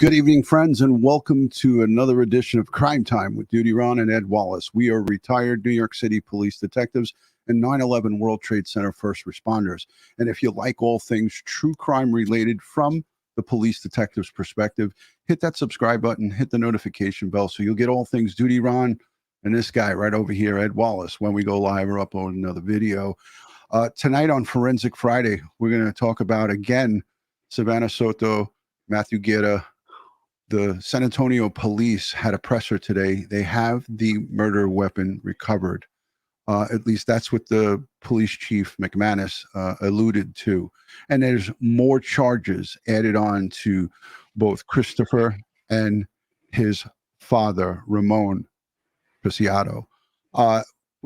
Good evening, friends, and welcome to another edition of Crime Time with DutyRon and Ed Wallace. We are retired New York City police detectives and 9/11 World Trade Center first responders. And if you like all things true crime related from the police detective's perspective, hit that subscribe button, hit the notification bell so you'll get all things DutyRon and this guy right over here, Ed Wallace, when we go live or upload another video. Tonight on Forensic Friday, we're going to talk about, again, Savanah Soto Matthew Guerra. The San Antonio police had a presser today. They have the murder weapon recovered. At least that's what the police chief McManus alluded to. And there's more charges added on to both Christopher and his father, Ramon Preciado. We're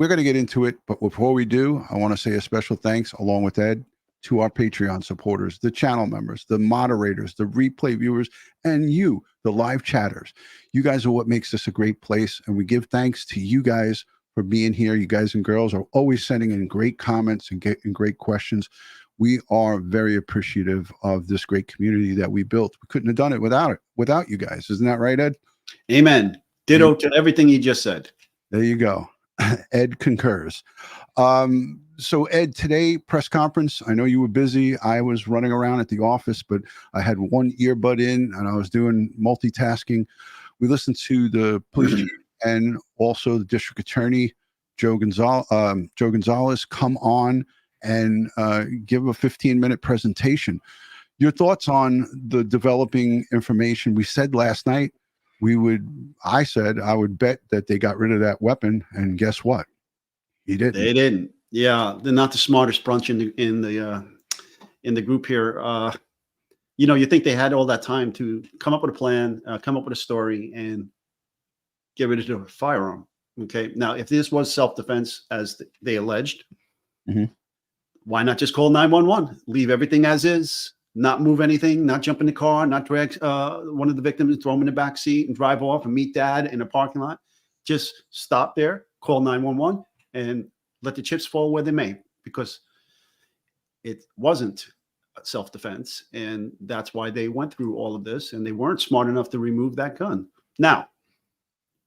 going to get into it, but before we do, I want to say a special thanks, along with Ed, to our Patreon supporters, the channel members, the moderators, the replay viewers, and you, the live chatters. You guys are what makes this a great place, and we give thanks to you guys for being here. You guys and girls are always sending in great comments and getting great questions. We are very appreciative of this great community that we built. We couldn't have done it without you guys. Isn't that right, Ed? Amen. Ditto to everything you just said. There you go. Ed concurs. So Ed, today press conference, I know you were busy. I was running around at the office, but I had one earbud in and I was doing multitasking. We listened to the police chief and also the district attorney, Joe Gonzalez, come on and give a 15-minute presentation. Your thoughts on the developing information? We said last night I said I would bet that they got rid of that weapon, and guess what? He didn't. They didn't. Yeah, they're not the smartest bunch in the group here. You know, you think they had all that time to come up with a plan, come up with a story, and get rid of the firearm. Okay. Now, if this was self-defense, as they alleged, why not just call 911? Leave everything as is. Not move anything, not jump in the car, not drag one of the victims and throw him in the back seat and drive off and meet dad in a parking lot. Just stop there, call 911, and let the chips fall where they may, because it wasn't self-defense. And that's why they went through all of this, and they weren't smart enough to remove that gun. Now,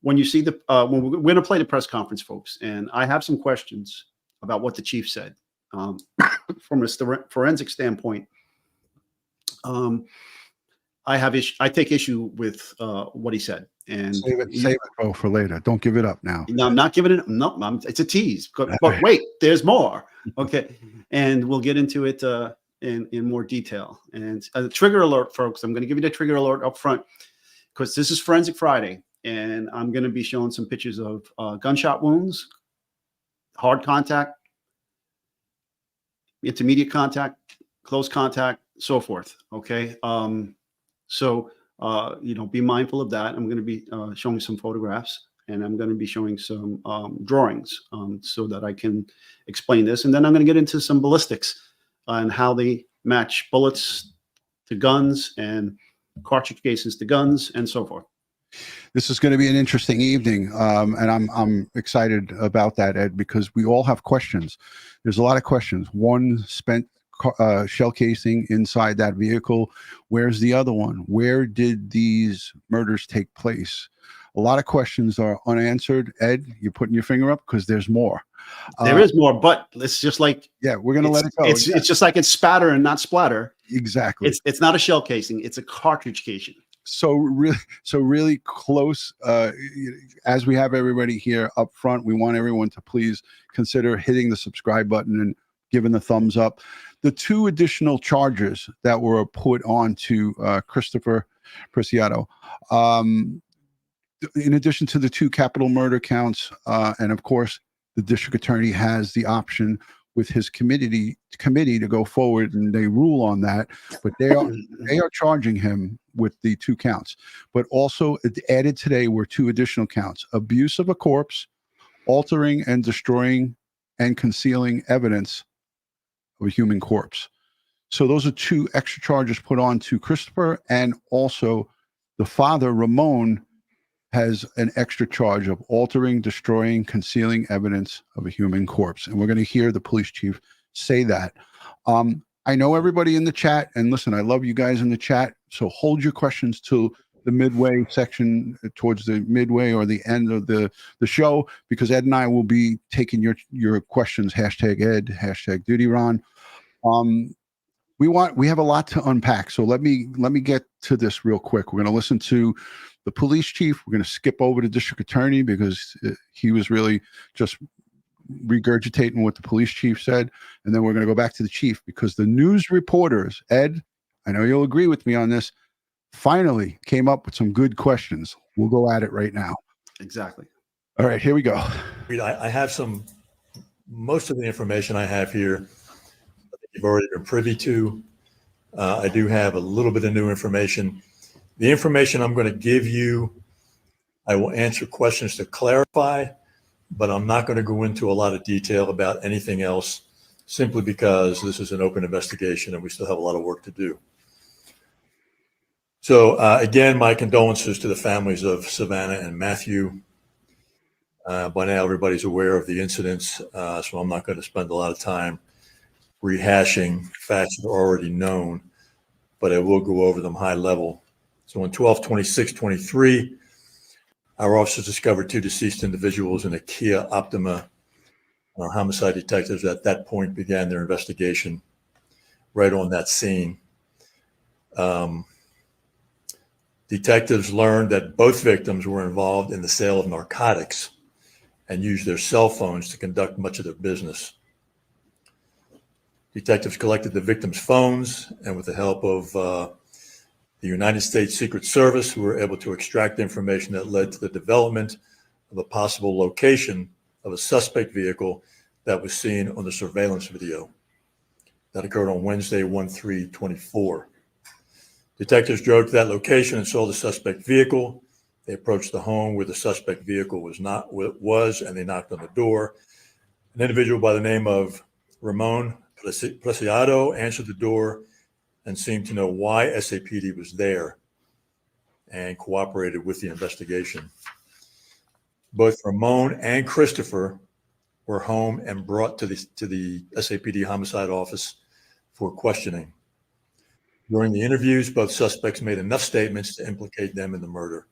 when you see the, when we're going to play the press conference, folks, and I have some questions about what the chief said from a forensic standpoint. I take issue with what he said, and save it for later. Don't give it up now. No, I'm not giving it. No, it's a tease. But wait, there's more. Okay, and we'll get into it in more detail. And a trigger alert, folks. I'm going to give you the trigger alert up front, because this is Forensic Friday, and I'm going to be showing some pictures of gunshot wounds, hard contact, intermediate contact, close contact, so forth. Okay. So you know, be mindful of that. I'm going to be showing some photographs, and I'm going to be showing some drawings so that I can explain this. And then I'm going to get into some ballistics and how they match bullets to guns and cartridge cases to guns and so forth. This is going to be an interesting evening, and I'm excited about that, Ed, because we all have questions. There's a lot of questions. One, spent shell casing inside that vehicle. Where's the other one? Where did these murders take place? A lot of questions are unanswered. Ed, you're putting your finger up because there's more. There is more, but it's just like, yeah, we're going to let it go. It's just like it's spatter and not splatter. Exactly. It's not a shell casing. It's a cartridge casing. So really close. As we have everybody here up front, we want everyone to please consider hitting the subscribe button and giving the thumbs up. The two additional charges that were put on to Christopher Preciado, in addition to the two capital murder counts, and of course, the district attorney has the option with his committee to go forward, and they rule on that. But they are charging him with the two counts. But also added today were two additional counts: abuse of a corpse, altering and destroying and concealing evidence of a human corpse. So those are two extra charges put on to Christopher, and also the father, Ramon, has an extra charge of altering, destroying, concealing evidence of a human corpse. And we're going to hear the police chief say that. I know everybody in the chat, and listen, I love you guys in the chat. So hold your questions to the midway section, towards the midway or the end of the show, because Ed and I will be taking your questions. Hashtag Ed, hashtag DutyRon. We have a lot to unpack. So let me get to this real quick. We're going to listen to the police chief. We're going to skip over to district attorney because he was really just regurgitating what the police chief said. And then we're going to go back to the chief, because the news reporters, Ed, I know you'll agree with me on this, finally came up with some good questions. We'll go at it right now. Exactly. All right, here we go. I have most of the information I have here, I think you've already been privy to. I do have a little bit of new information. The information I'm going to give you, I will answer questions to clarify, but I'm not going to go into a lot of detail about anything else, simply because this is an open investigation and we still have a lot of work to do. So again, my condolences to the families of Savanah and Matthew. By now, everybody's aware of the incidents, so I'm not going to spend a lot of time rehashing facts that are already known, but I will go over them high level. So on 12/26/23, our officers discovered 2 deceased individuals in a Kia Optima. Our homicide detectives at that point began their investigation right on that scene. Detectives learned that both victims were involved in the sale of narcotics and used their cell phones to conduct much of their business. Detectives collected the victims' phones, and with the help of the United States Secret Service, we were able to extract information that led to the development of a possible location of a suspect vehicle that was seen on the surveillance video. That occurred on Wednesday, 1/3/24. Detectives drove to that location and saw the suspect vehicle. They approached the home where the suspect vehicle was, and they knocked on the door. An individual by the name of Ramon Preciado answered the door and seemed to know why SAPD was there and cooperated with the investigation. Both Ramon and Christopher were home and brought to the SAPD homicide office for questioning. During the interviews, both suspects made enough statements to implicate them in the murder.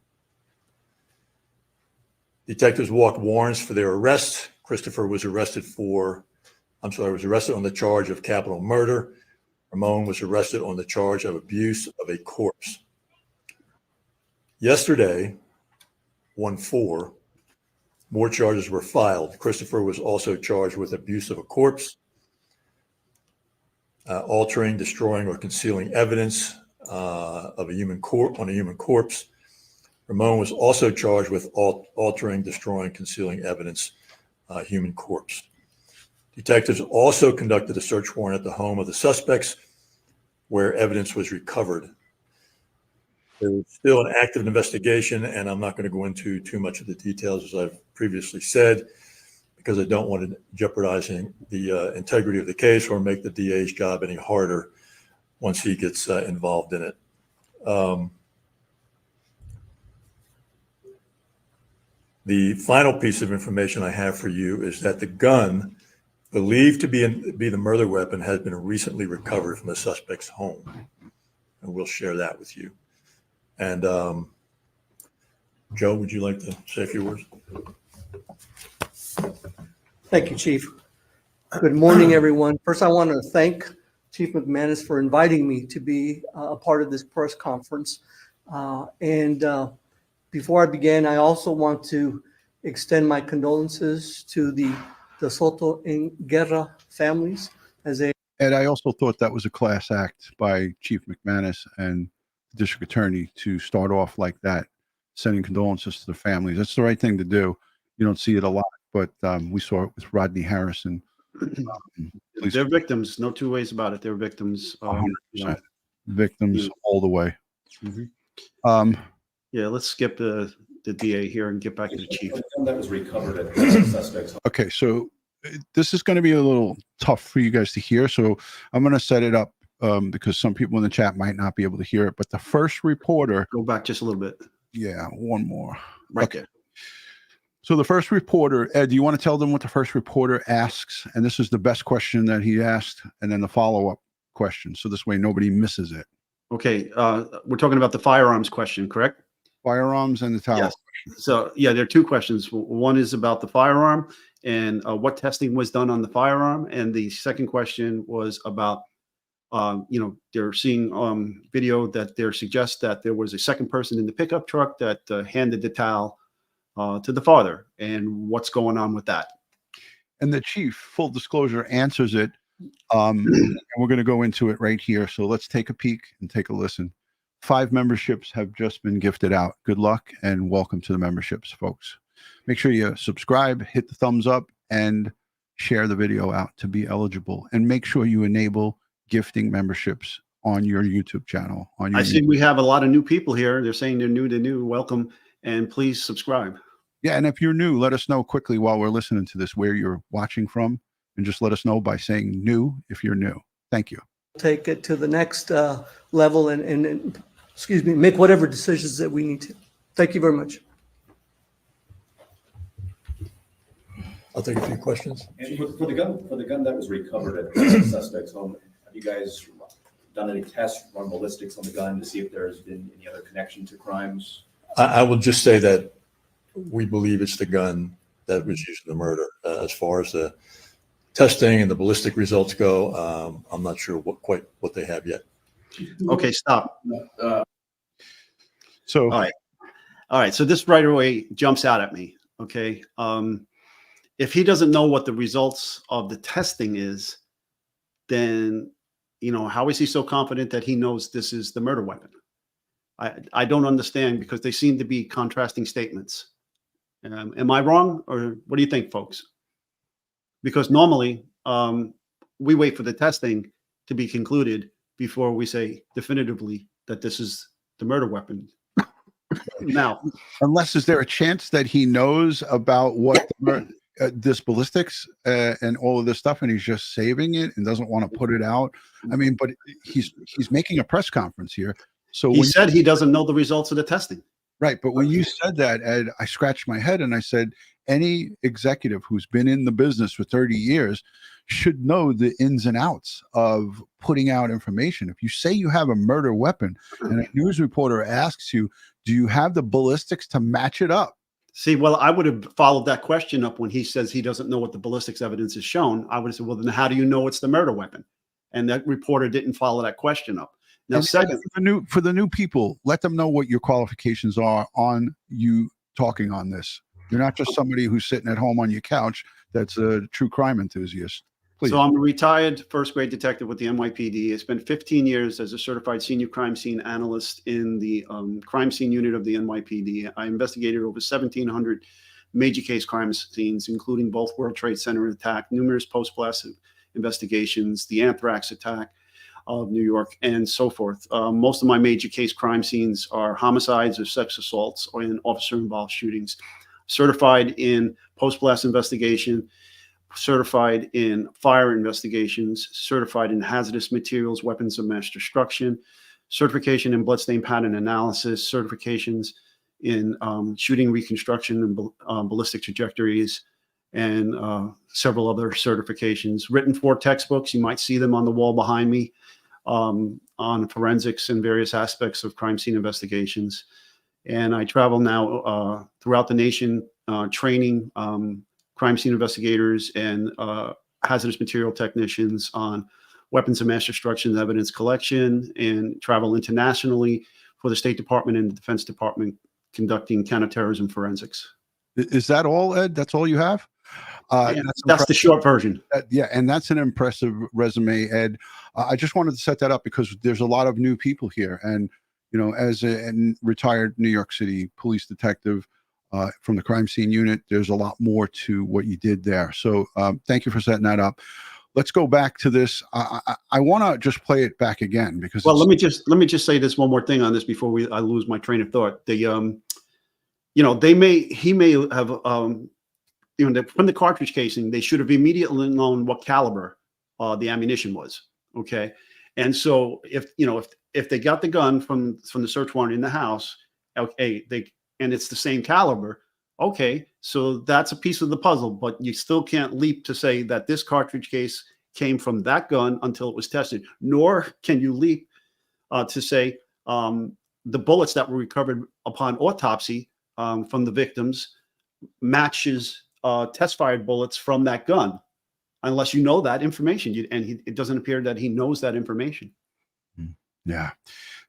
Detectives walked warrants for their arrest. Christopher was arrested on the charge of capital murder. Ramon was arrested on the charge of abuse of a corpse. Yesterday, 1/4, more charges were filed. Christopher was also charged with abuse of a corpse, altering, destroying, or concealing evidence of a human corpse. Ramon was also charged with altering, destroying, concealing evidence, human corpse. Detectives also conducted a search warrant at the home of the suspects, where evidence was recovered. There is still an active investigation, and I'm not going to go into too much of the details, as I've previously said, because I don't want to jeopardizing the integrity of the case or make the DA's job any harder once he gets involved in it. The final piece of information I have for you is that the gun believed to be the murder weapon has been recently recovered from the suspect's home, and we'll share that with you. And Joe, would you like to say a few words? Thank you, Chief. Good morning, everyone. First, I want to thank Chief McManus for inviting me to be a part of this press conference. Before I begin, I also want to extend my condolences to the Soto and Guerra families as they. And I also thought that was a class act by Chief McManus and the district attorney to start off like that, sending condolences to the families. That's the right thing to do. You don't see it a lot, but we saw it with Rodney Harrison. They're victims. No two ways about it. They're victims. 100%. Victims all the way. Mm-hmm. Yeah, let's skip the DA here and get back to the chief. That was recovered at the suspect's home. Okay, so this is going to be a little tough for you guys to hear, so I'm going to set it up because some people in the chat might not be able to hear it. But the first reporter, go back just a little bit. Yeah, one more. Right okay. there. So the first reporter, Ed, do you want to tell them what the first reporter asks? And this is the best question that he asked, and then the follow-up question, so this way nobody misses it. Okay, we're talking about the firearms question, correct? Firearms and the towel. Yes. So yeah, there are two questions. One is about the firearm and what testing was done on the firearm, and the second question was about they're seeing video that there suggests that there was a second person in the pickup truck that handed the towel to the father, and what's going on with that. And the chief, full disclosure, answers it. And we're going to go into it right here. So let's take a peek and take a listen. 5 memberships have just been gifted out. Good luck and welcome to the memberships, folks. Make sure you subscribe, hit the thumbs up, and share the video out to be eligible. And make sure you enable gifting memberships on your YouTube channel. I see we have a lot of new people here. They're saying they're new. Welcome, and please subscribe. Yeah, and if you're new, let us know quickly while we're listening to this where you're watching from, and just let us know by saying new if you're new. Thank you. Take it to the next level and excuse me, make whatever decisions that we need to. Thank you very much. I'll take a few questions. And for the gun that was recovered at the suspect's home, have you guys done any tests, run ballistics on the gun to see if there's been any other connection to crimes? I will just say that we believe it's the gun that was used in the murder. As far as the testing and the ballistic results go, I'm not sure what they have yet. Okay, stop. So All right. So this right away jumps out at me. Okay. If he doesn't know what the results of the testing is, then, how is he so confident that he knows this is the murder weapon? I don't understand, because they seem to be contrasting statements. Am I wrong, or what do you think, folks? Because normally we wait for the testing to be concluded before we say definitively that this is the murder weapon. Now, unless, is there a chance that he knows about what this ballistics and all of this stuff, and he's just saving it and doesn't want to put it out? I mean, but he's making a press conference here. So he said he doesn't know the results of the testing. Right. But when you said that, Ed, I scratched my head and I said, any executive who's been in the business for 30 years should know the ins and outs of putting out information. If you say you have a murder weapon and a news reporter asks you, do you have the ballistics to match it up? See, well, I would have followed that question up when he says he doesn't know what the ballistics evidence is shown. I would have said, well, then how do you know it's the murder weapon? And that reporter didn't follow that question up. Now, second, for the new people, let them know what your qualifications are on you talking on this. You're not just somebody who's sitting at home on your couch that's a true crime enthusiast. Please. So I'm a retired first-grade detective with the NYPD. I spent 15 years as a certified senior crime scene analyst in the crime scene unit of the NYPD. I investigated over 1,700 major case crime scenes, including both World Trade Center attack, numerous post-blast investigations, the anthrax attack of New York, and so forth. Most of my major case crime scenes are homicides or sex assaults or in officer-involved shootings. Certified in post-blast investigation, certified in fire investigations, certified in hazardous materials, weapons of mass destruction, certification in bloodstain pattern analysis, certifications in shooting reconstruction and ballistic trajectories, and several other certifications. Written 4 textbooks. You might see them on the wall behind me on forensics and various aspects of crime scene investigations. And I travel now throughout the nation training crime scene investigators and hazardous material technicians on weapons of mass destruction and evidence collection, and travel internationally for the State Department and the Defense Department conducting counterterrorism forensics. Is that all, Ed? That's all you have? Yeah, that's the short version. Yeah, and that's an impressive resume, Ed. I just wanted to set that up because there's a lot of new people here. And, as a retired New York City police detective from the crime scene unit, there's a lot more to what you did there. So thank you for setting that up. Let's go back to this. I want to just play it back again because. Well, let me just say this one more thing on this before I lose my train of thought. He may have, from the cartridge casing, they should have immediately known what caliber the ammunition was. Okay. And so if they got the gun from the search warrant in the house, okay, and it's the same caliber. Okay. So that's a piece of the puzzle, but you still can't leap to say that this cartridge case came from that gun until it was tested, nor can you leap to say the bullets that were recovered upon autopsy from the victims matches test-fired bullets from that gun, unless you know that information. It doesn't appear that he knows that information. Yeah.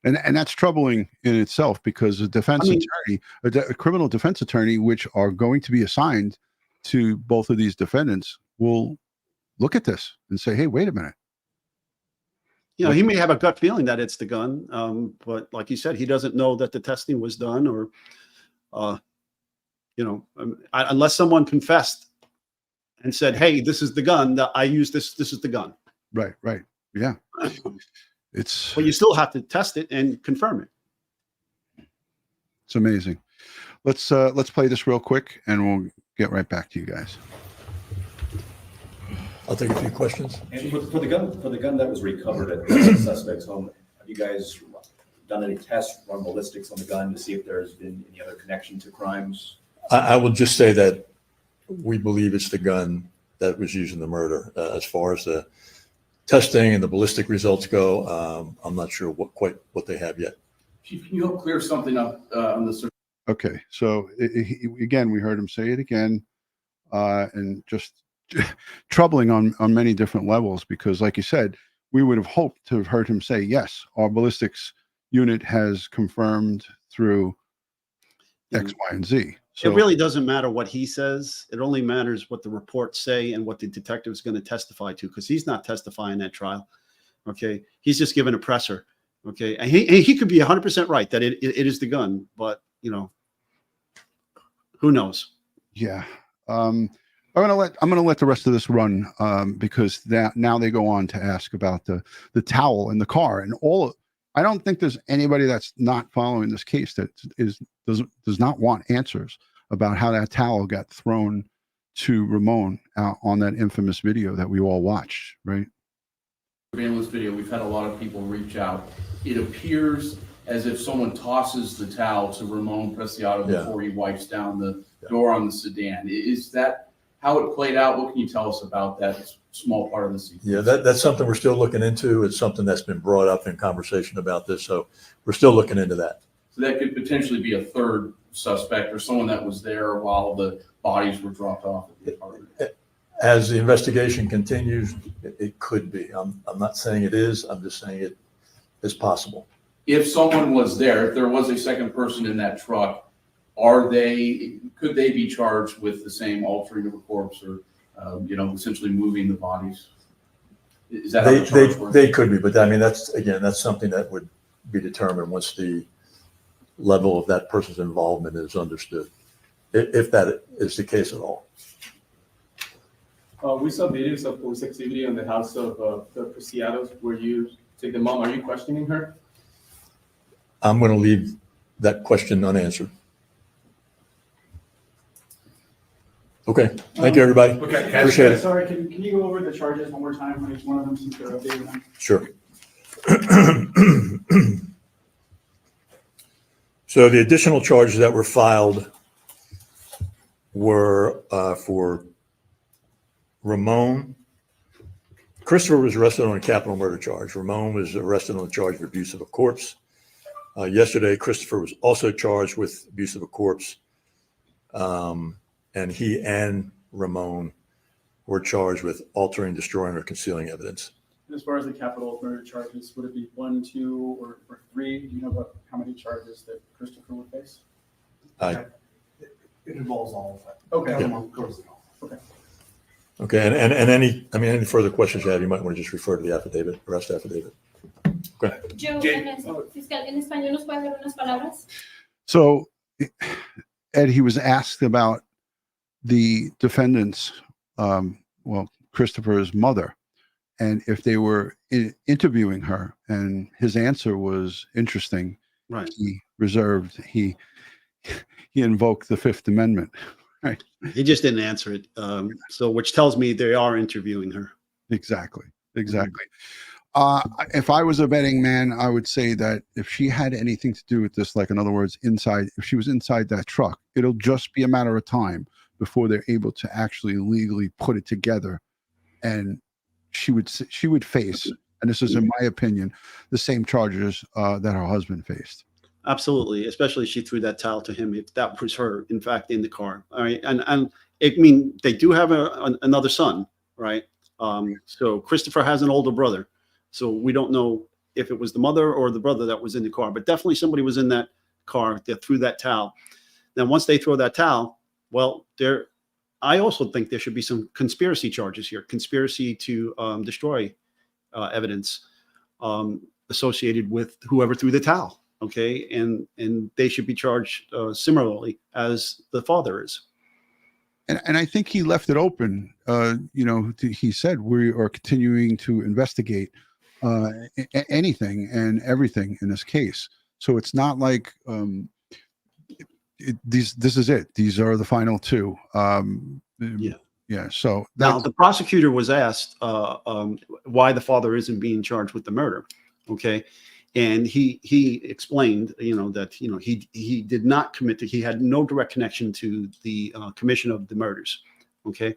And that's troubling in itself, because a defense attorney, a criminal defense attorney, which are going to be assigned to both of these defendants, will look at this and say, hey, wait a minute. You know, he may have a gut feeling that it's the gun, but like you said, he doesn't know that the testing was done, or, you know, unless someone confessed and said, hey, this is the gun that I used, this is the gun. Right. Yeah. But you still have to test it and confirm it. It's amazing. Let's play this real quick and we'll get right back to you guys. I'll take a few questions. And for the gun that was recovered at the suspect's home, have you guys done any tests, run ballistics on the gun to see if there's been any other connection to crimes? I will just say that we believe it's the gun that was used in the murder. As far as the testing and the ballistic results go, I'm not sure what they have yet. Chief, can you help clear something up on this? Okay, so again, we heard him say it again, and just troubling on many different levels, because like you said, we would have hoped to have heard him say, yes, our ballistics unit has confirmed through X, Y, and Z. So it really doesn't matter what he says. It only matters what the reports say and what the detective is going to testify to, because he's not testifying at trial. Okay, he's just giving a presser. Okay, and he could be 100% right that it is the gun, but you know, who knows? Yeah. I'm gonna let the rest of this run, because now they go on to ask about the towel in the car and all. I don't think there's anybody that's not following this case that does not want answers about how that towel got thrown to Ramon on that infamous video that we all watched, right? Surveillance video, we've had a lot of people reach out. It appears as if someone tosses the towel to Ramon Preciado before he wipes down the door on the sedan. Is that how it played out? What can you tell us about that small part of the sequence? Yeah, that's something we're still looking into. It's something that's been brought up in conversation about this, so we're still looking into that. So that could potentially be a third suspect or someone that was there while the bodies were dropped off at the apartment. As the investigation continues, it could be. I'm not saying it is. I'm just saying it is possible. If someone was there, if there was a second person in that truck, could they be charged with the same altering of a corpse or, essentially moving the bodies? Is that how the charge works? They could be, but I mean, that's something that would be determined once the level of that person's involvement is understood, if that is the case at all. We saw videos of police activity in the house of the Preciados where you take the mom. Are you questioning her? I'm going to leave that question unanswered. Okay, thank you, everybody. Okay, appreciate it. Sorry, can you go over the charges one more time on each one of them since they're updated them? Sure. So the additional charges that were filed were for Ramon. Christopher was arrested on a capital murder charge. Ramon was arrested on a charge of abuse of a corpse. Yesterday, Christopher was also charged with abuse of a corpse. And he and Ramon were charged with altering, destroying, or concealing evidence. And as far as the capital murder charges, would it be 1, 2, or 3? Do you know about how many charges that Christopher would face? It involves all of that. Okay. Yeah. Of course. Okay. Okay, and any further questions you have, you might want to just refer to the affidavit, arrest affidavit. Okay. Joe, fiscal, ¿en español nos puede dar unas palabras? So, Ed, he was asked about the defendant's, Christopher's mother, and if they were interviewing her, and his answer was interesting. Right. He reserved. He invoked the Fifth Amendment. Right. He just didn't answer it. So which tells me they are interviewing her. Exactly. If I was a betting man, I would say that if she had anything to do with this, like in other words, if she was inside that truck, it'll just be a matter of time before they're able to actually legally put it together and she would face, and this is in my opinion, the same charges that her husband faced. Absolutely, especially she threw that towel to him if that was her, in fact, in the car. All right, and I mean, they do have another son, right? So Christopher has an older brother, so we don't know if it was the mother or the brother that was in the car, but definitely somebody was in that car that threw that towel. Then once they throw that towel, well, I also think there should be some conspiracy charges here, conspiracy to destroy evidence associated with whoever threw the towel. Okay, and they should be charged similarly as the father is. And I think he left it open. He said we are continuing to investigate anything and everything in this case. So it's not like this is it. These are the final two. Yeah. So now the prosecutor was asked why the father isn't being charged with the murder. Okay. And he explained, that, he did not he had no direct connection to the commission of the murders. Okay.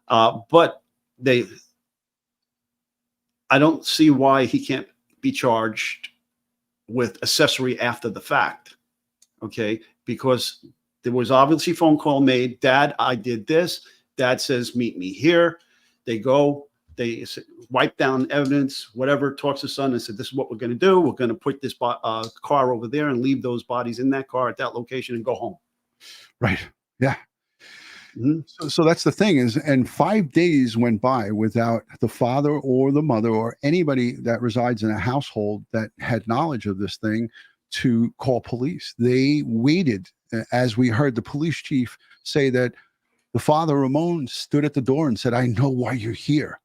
But I don't see why he can't be charged with accessory after the fact. Okay. Because there was obviously a phone call made. Dad, I did this. Dad says, meet me here. They go. They wipe down evidence, whatever, talks to son and said, this is what we're going to do. We're going to put this car over there and leave those bodies in that car at that location and go home. Right. Yeah. So that's the thing is, and 5 days went by without the father or the mother or anybody that resides in a household that had knowledge of this thing to call police. They waited, as we heard the police chief say that the father, Ramon, stood at the door and said, I know why you're here.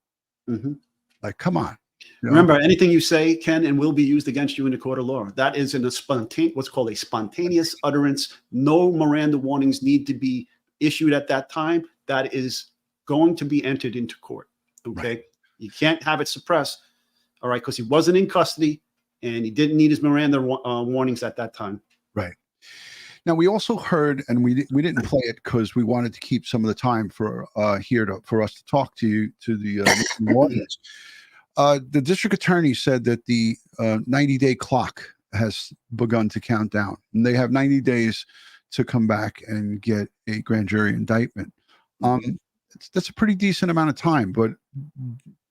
Like, come on. Remember, anything you say can and will be used against you in the court of law. That is in what's called a spontaneous utterance. No Miranda warnings need to be issued at that time. That is going to be entered into court. Okay. Right. You can't have it suppressed. All right. Because he wasn't in custody and he didn't need his Miranda warnings at that time. Right. Now, we also heard, and we didn't play it because we wanted to keep some of the time for for us to talk to you, to the audience. The district attorney said that the 90-day clock has begun to count down, and they have 90 days to come back and get a grand jury indictment. That's a pretty decent amount of time, but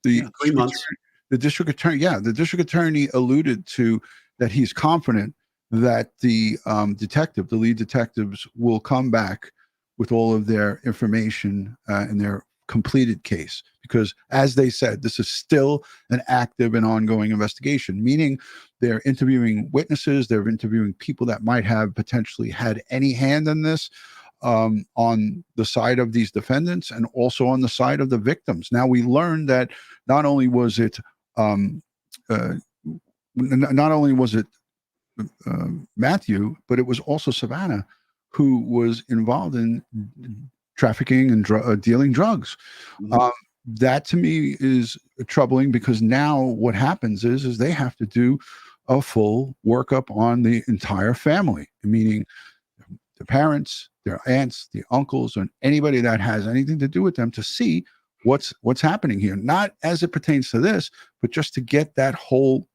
the 3 months. The district attorney alluded to that he's confident that the lead detectives will come back with all of their information in their completed case. Because as they said, this is still an active and ongoing investigation, meaning they're interviewing witnesses, they're interviewing people that might have potentially had any hand in this on the side of these defendants and also on the side of the victims. Now, we learned that not only was it Matthew, but it was also Savanah who was involved in trafficking and dealing drugs. That to me is troubling because now what happens is they have to do a full workup on the entire family, meaning the parents, their aunts, the uncles, and anybody that has anything to do with them to see what's happening here. Not as it pertains to this, but just to get that whole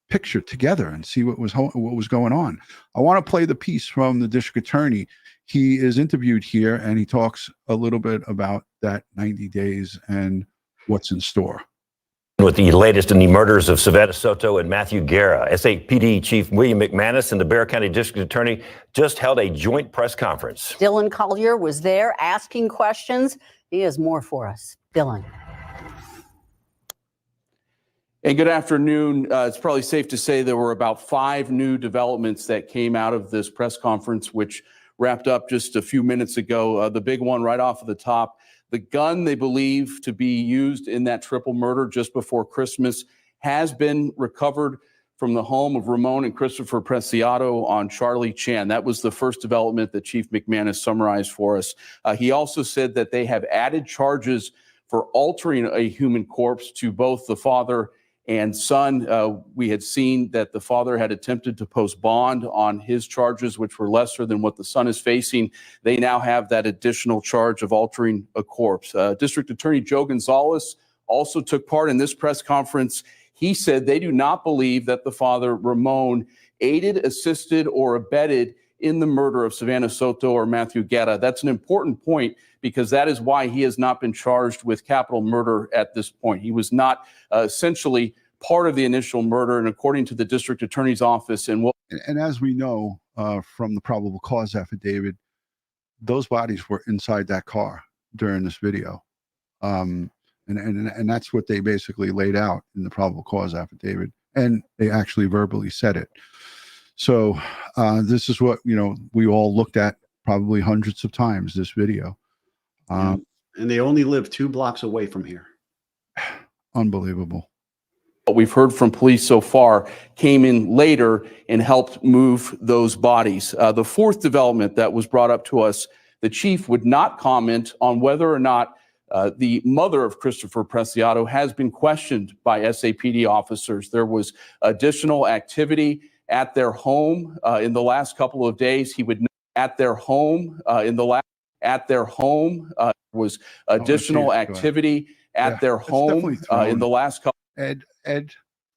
picture together and see what was going on. I want to play the piece from the district attorney. He is interviewed here and he talks a little bit about that 90 days and what's in store. With the latest in the murders of Savanah Soto and Matthew Guerra, SAPD Chief William McManus and the Bexar County District Attorney just held a joint press conference. Dylan Collier was there asking questions. He has more for us. Dylan. And good afternoon. It's probably safe to say there were about 5 new developments that came out of this press conference, which wrapped up just a few minutes ago. The big one right off of the top, the gun they believe to be used in that triple murder just before Christmas has been recovered from the home of Ramon and Christopher Preciado on Charlie Chan. That was the first development that Chief McManus summarized for us. He also said that they have added charges for altering a human corpse to both the father and son. We had seen that the father had attempted to post bond on his charges, which were lesser than what the son is facing. They now have that additional charge of altering a corpse. District Attorney Joe Gonzalez also took part in this press conference. He said they do not believe that the father, Ramon, aided, assisted, or abetted in the murder of Savanah Soto or Matthew Guerra. That's an important point because that is why he has not been charged with capital murder at this point. He was not essentially part of the initial murder, and according to the district attorney's office, and as we know from the probable cause affidavit, those bodies were inside that car during this video. And that's what they basically laid out in the probable cause affidavit, and they actually verbally said it. So this is what, you know, we all looked at probably hundreds of times, this video. And they only live 2 blocks away from here. Unbelievable. what we've heard from police so far came in later and helped move those bodies. The fourth development that was brought up to us, the chief would not comment on whether or not the mother of Christopher Preciado has been questioned by SAPD officers. There was additional activity at their home in the last couple of days. He would at their home was additional activity at their home in the last couple. Ed.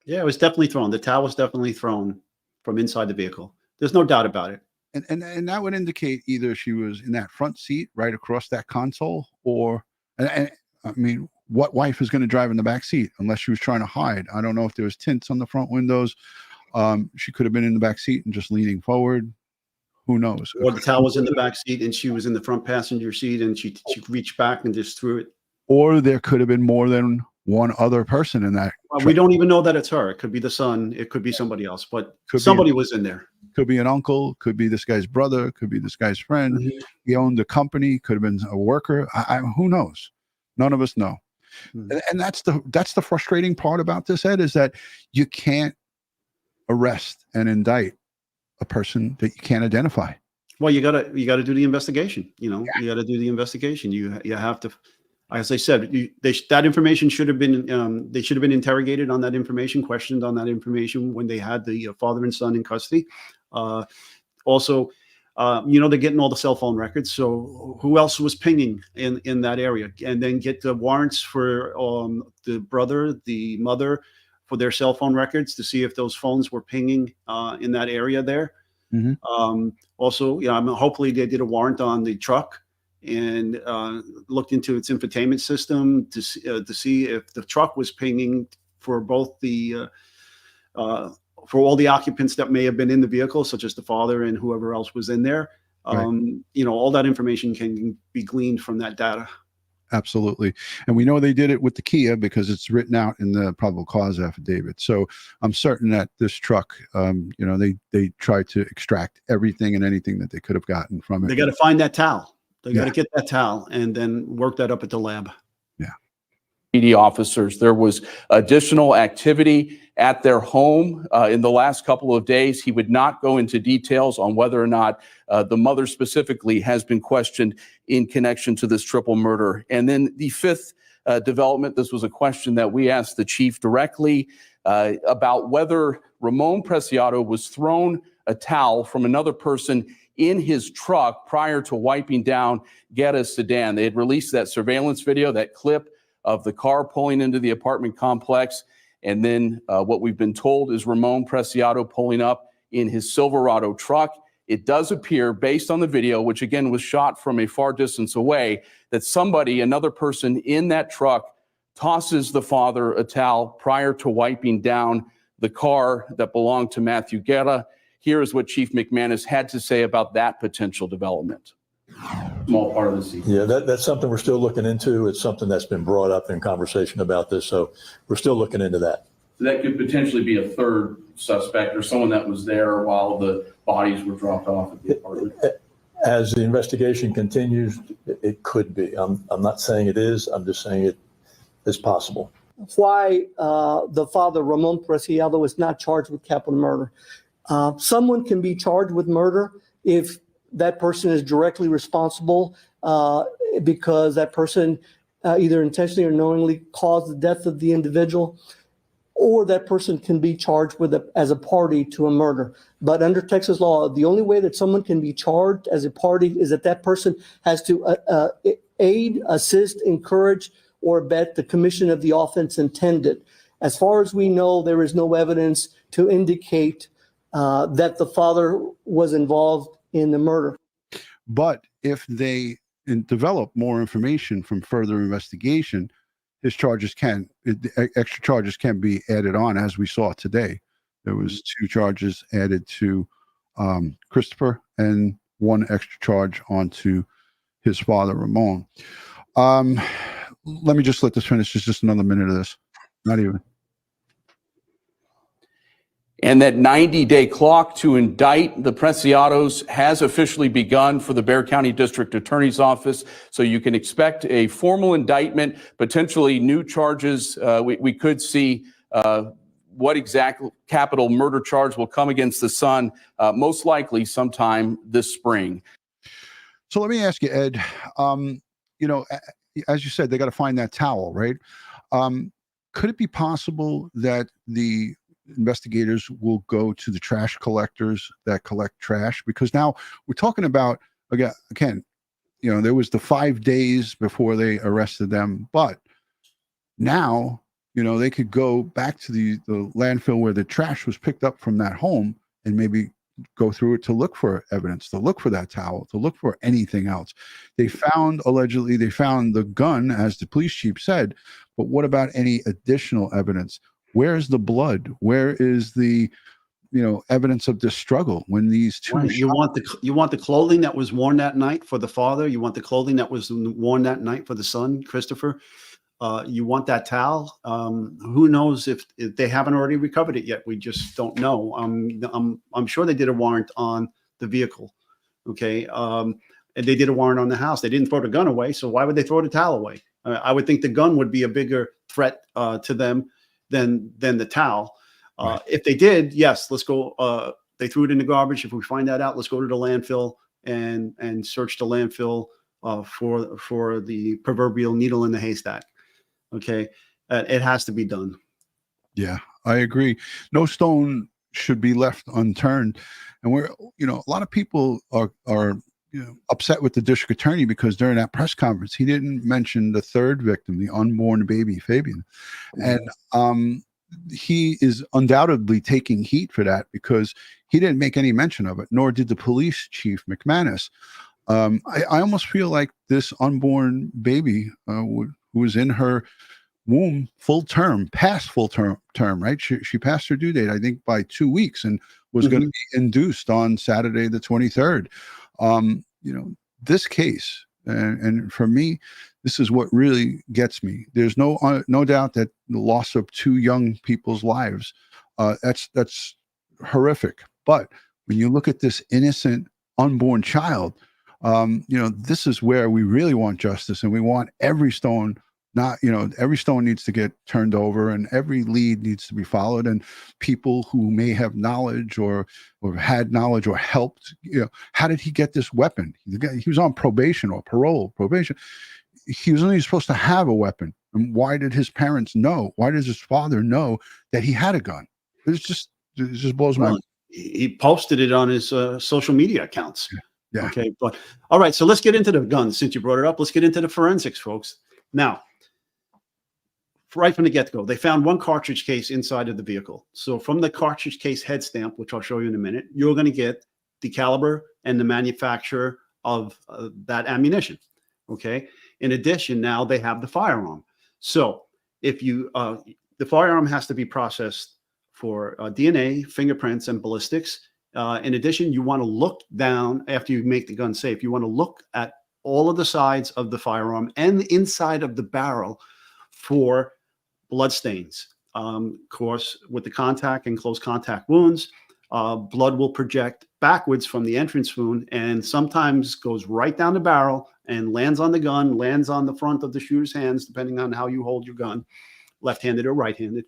Yeah, it was definitely thrown. The towel was definitely thrown from inside the vehicle. There's no doubt about it. And that would indicate either she was in that front seat right across that console, or and I mean, what wife is going to drive in the back seat unless she was trying to hide? I don't know if there was tints on the front windows. She could have been in the back seat and just leaning forward. Who knows? Or the towel was in the back seat and she was in the front passenger seat and she reached back and just threw it. Or there could have been more than one other person in that. We don't even know that it's her. It could be the son. It could be somebody else, but somebody was in there. Could be an uncle, could be this guy's brother, could be this guy's friend. He owned a company, could have been a worker. Who knows? None of us know. And that's the frustrating part about this, Ed, is that you can't arrest and indict a person that you can't identify. Well, you gotta do the investigation. You know, you gotta do the investigation. You have to, as I said, that information should have been, they should have been interrogated on that information, questioned on that information when they had the father and son in custody. Also, you know, they're getting all the cell phone records. So who else was pinging in that area? And then get the warrants for the brother, the mother, for their cell phone records to see if those phones were pinging in that area there. Also, you know, hopefully they did a warrant on the truck and looked into its infotainment system to see if the truck was pinging for both the for all the occupants that may have been in the vehicle, such as the father and whoever else was in there. You know, all that information can be gleaned from that data. Absolutely. And we know they did it with the Kia because it's written out in the probable cause affidavit. So I'm certain that this truck, you know, they tried to extract everything and anything that they could have gotten from it. They got to find that towel. They got to get that towel and then work that up at the lab. PD officers. There was additional activity at their home in the last couple of days. He would not go into details on whether or not the mother specifically has been questioned in connection to this triple murder. And then the fifth development, this was a question that we asked the chief directly about whether Ramon Preciado was thrown a towel from another person in his truck prior to wiping down Guerra's sedan. They had released that surveillance video, that clip of the car pulling into the apartment complex. And then what we've been told is Ramon Preciado pulling up in his Silverado truck. It does appear, based on the video, which again was shot from a far distance away, that somebody, another person in that truck, tosses the father a towel prior to wiping down the car that belonged to Matthew Guerra. Here is what Chief McManus had to say about that potential development. Small part of the scene. Yeah, that's something we're still looking into. It's something that's been brought up in conversation about this. So we're still looking into that. So that could potentially be a third suspect or someone that was there while the bodies were dropped off at the apartment. As the investigation continues, it could be. I'm not saying it is. I'm just saying it is possible. Why the father, Ramon Preciado, is not charged with capital murder. Someone can be charged with murder if that person is directly responsible because that person either intentionally or knowingly caused the death of the individual, or that person can be charged with as a party to a murder. But under Texas law, the only way that someone can be charged as a party is that that person has to aid, assist, encourage, or abet the commission of the offense intended. As far as we know, there is no evidence to indicate that the father was involved in the murder. But if they develop more information from further investigation, his charges extra charges can be added on, as we saw today. There was 2 charges added to Christopher and 1 extra charge onto his father, Ramon. Let me just let this finish. It's just another minute of this. Not even. And that 90-day clock to indict the Preciados has officially begun for the Bexar County District Attorney's Office. So you can expect a formal indictment, potentially new charges. We could see what exact capital murder charge will come against the son, most likely sometime this spring. So let me ask you, Ed, you know, as you said, they got to find that towel, right? Could it be possible that the investigators will go to the trash collectors that collect trash? Because now we're talking about, again, you know, there was the 5 days before they arrested them, but now, you know, they could go back to the landfill where the trash was picked up from that home and maybe go through it to look for evidence, to look for that towel, to look for anything else. Allegedly they found the gun, as the police chief said, but what about any additional evidence? Where's the blood? Where is the, you know, evidence of this struggle when these two? Right. You want the clothing that was worn that night for the father. You want the clothing that was worn that night for the son, Christopher. You want that towel. Who knows if they haven't already recovered it yet? We just don't know. I'm sure they did a warrant on the vehicle. Okay. And they did a warrant on the house. They didn't throw the gun away. So why would they throw the towel away? I would think the gun would be a bigger threat to them than the towel. Right. If they did, yes, let's go. They threw it in the garbage. If we find that out, let's go to the landfill and search the landfill for the proverbial needle in the haystack. Okay, it has to be done. Yeah, I agree. No stone should be left unturned. And we're, you know, a lot of people are you know, upset with the district attorney because during that press conference, he didn't mention the 3rd victim, the unborn baby, Fabian. And he is undoubtedly taking heat for that because he didn't make any mention of it, nor did the police chief, McManus. I almost feel like this unborn baby who was in her womb past full term, right? She passed her due date, I think, by 2 weeks and was going to be induced on Saturday, the 23rd. You know, this case, and for me, this is what really gets me. There's no doubt that the loss of 2 young people's lives, that's horrific. But when you look at this innocent unborn child, you know, this is where we really want justice, and we want every stone. Every stone needs to get turned over and every lead needs to be followed. And people who may have knowledge or had knowledge or helped, you know, how did he get this weapon? He was on probation or probation. He was only supposed to have a weapon. And why did his parents know? Why does his father know that he had a gun? It just blows my mind. He posted it on his social media accounts. Yeah. Okay. But all right. So let's get into the guns. Since you brought it up, let's get into the forensics, folks. Now, right from the get-go, they found 1 cartridge case inside of the vehicle. So from the cartridge case head stamp, which I'll show you in a minute, you're going to get the caliber and the manufacturer of that ammunition. Okay. In addition, now they have the firearm. So if you, the firearm has to be processed for DNA, fingerprints, and ballistics. In addition, you want to look down after you make the gun safe. You want to look at all of the sides of the firearm and the inside of the barrel for blood stains. Of course, with the contact and close contact wounds, blood will project backwards from the entrance wound and sometimes goes right down the barrel and lands on the gun, lands on the front of the shooter's hands, depending on how you hold your gun, left-handed or right-handed.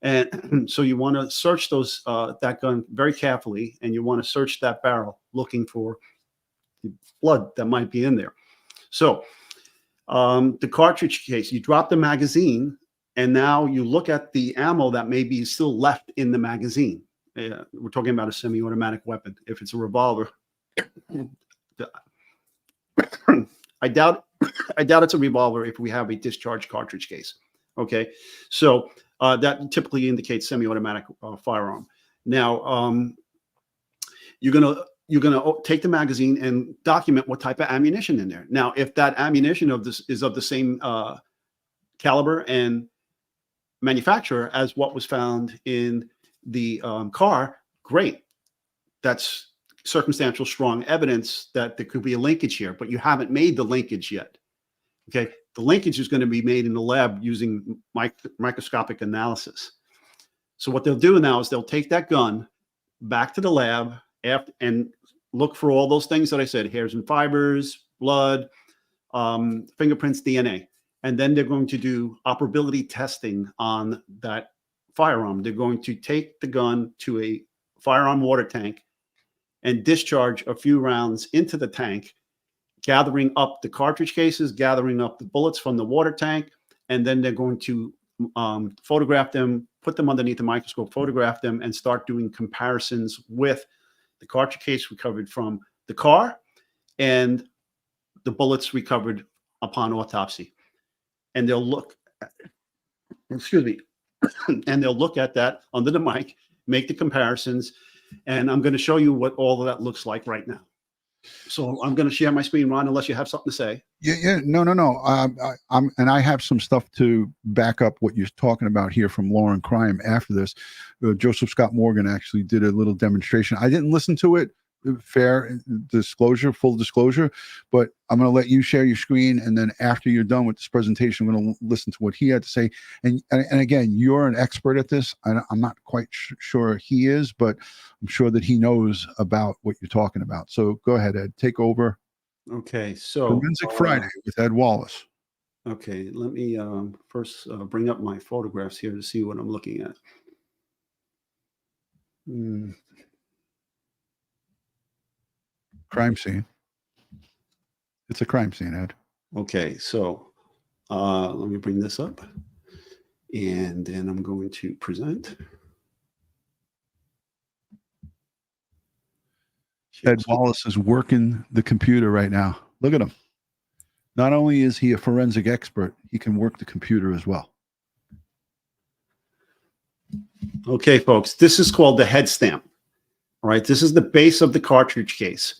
And so you want to search that gun very carefully, and you want to search that barrel looking for blood that might be in there. So the cartridge case, you drop the magazine, and now you look at the ammo that may be still left in the magazine. We're talking about a semi-automatic weapon. If it's a revolver, I doubt I doubt it's a revolver if we have a discharge cartridge case. Okay, so that typically indicates semi-automatic firearm. Now, you're gonna take the magazine and document what type of ammunition in there. Now, if that ammunition is of the same caliber and manufacturer as what was found in the car, great. That's circumstantial strong evidence that there could be a linkage here, but you haven't made the linkage yet. Okay, the linkage is going to be made in the lab using microscopic analysis. So what they'll do now is they'll take that gun back to the lab and look for all those things that I said: hairs and fibers, blood, fingerprints, DNA. And then they're going to do operability testing on that firearm. They're going to take the gun to a firearm water tank and discharge a few rounds into the tank, gathering up the cartridge cases, gathering up the bullets from the water tank, and then they're going to photograph them, put them underneath the microscope, photograph them, and start doing comparisons with the cartridge case recovered from the car and the bullets recovered upon autopsy. And they'll look, excuse me, and they'll look at that under the mic, make the comparisons, and I'm going to show you what all of that looks like right now. So I'm going to share my screen, Ron, unless you have something to say. Yeah. No. And I have some stuff to back up what you're talking about here from Law and Crime after this. Joseph Scott Morgan actually did a little demonstration. I didn't listen to it, fair disclosure, full disclosure, but I'm going to let you share your screen. And then after you're done with this presentation, I'm going to listen to what he had to say. And again, you're an expert at this. I'm not quite sure he is, but I'm sure that he knows about what you're talking about. So go ahead, Ed, take over. Okay. So Forensic Friday with Ed Wallace. Okay. Let me first bring up my photographs here to see what I'm looking at. Crime scene. It's a crime scene, Ed. Okay, so let me bring this up, and then I'm going to present. Ed Wallace is working the computer right now. Look at him. Not only is he a forensic expert, he can work the computer as well. Okay, folks, this is called the head stamp. All right, this is the base of the cartridge case.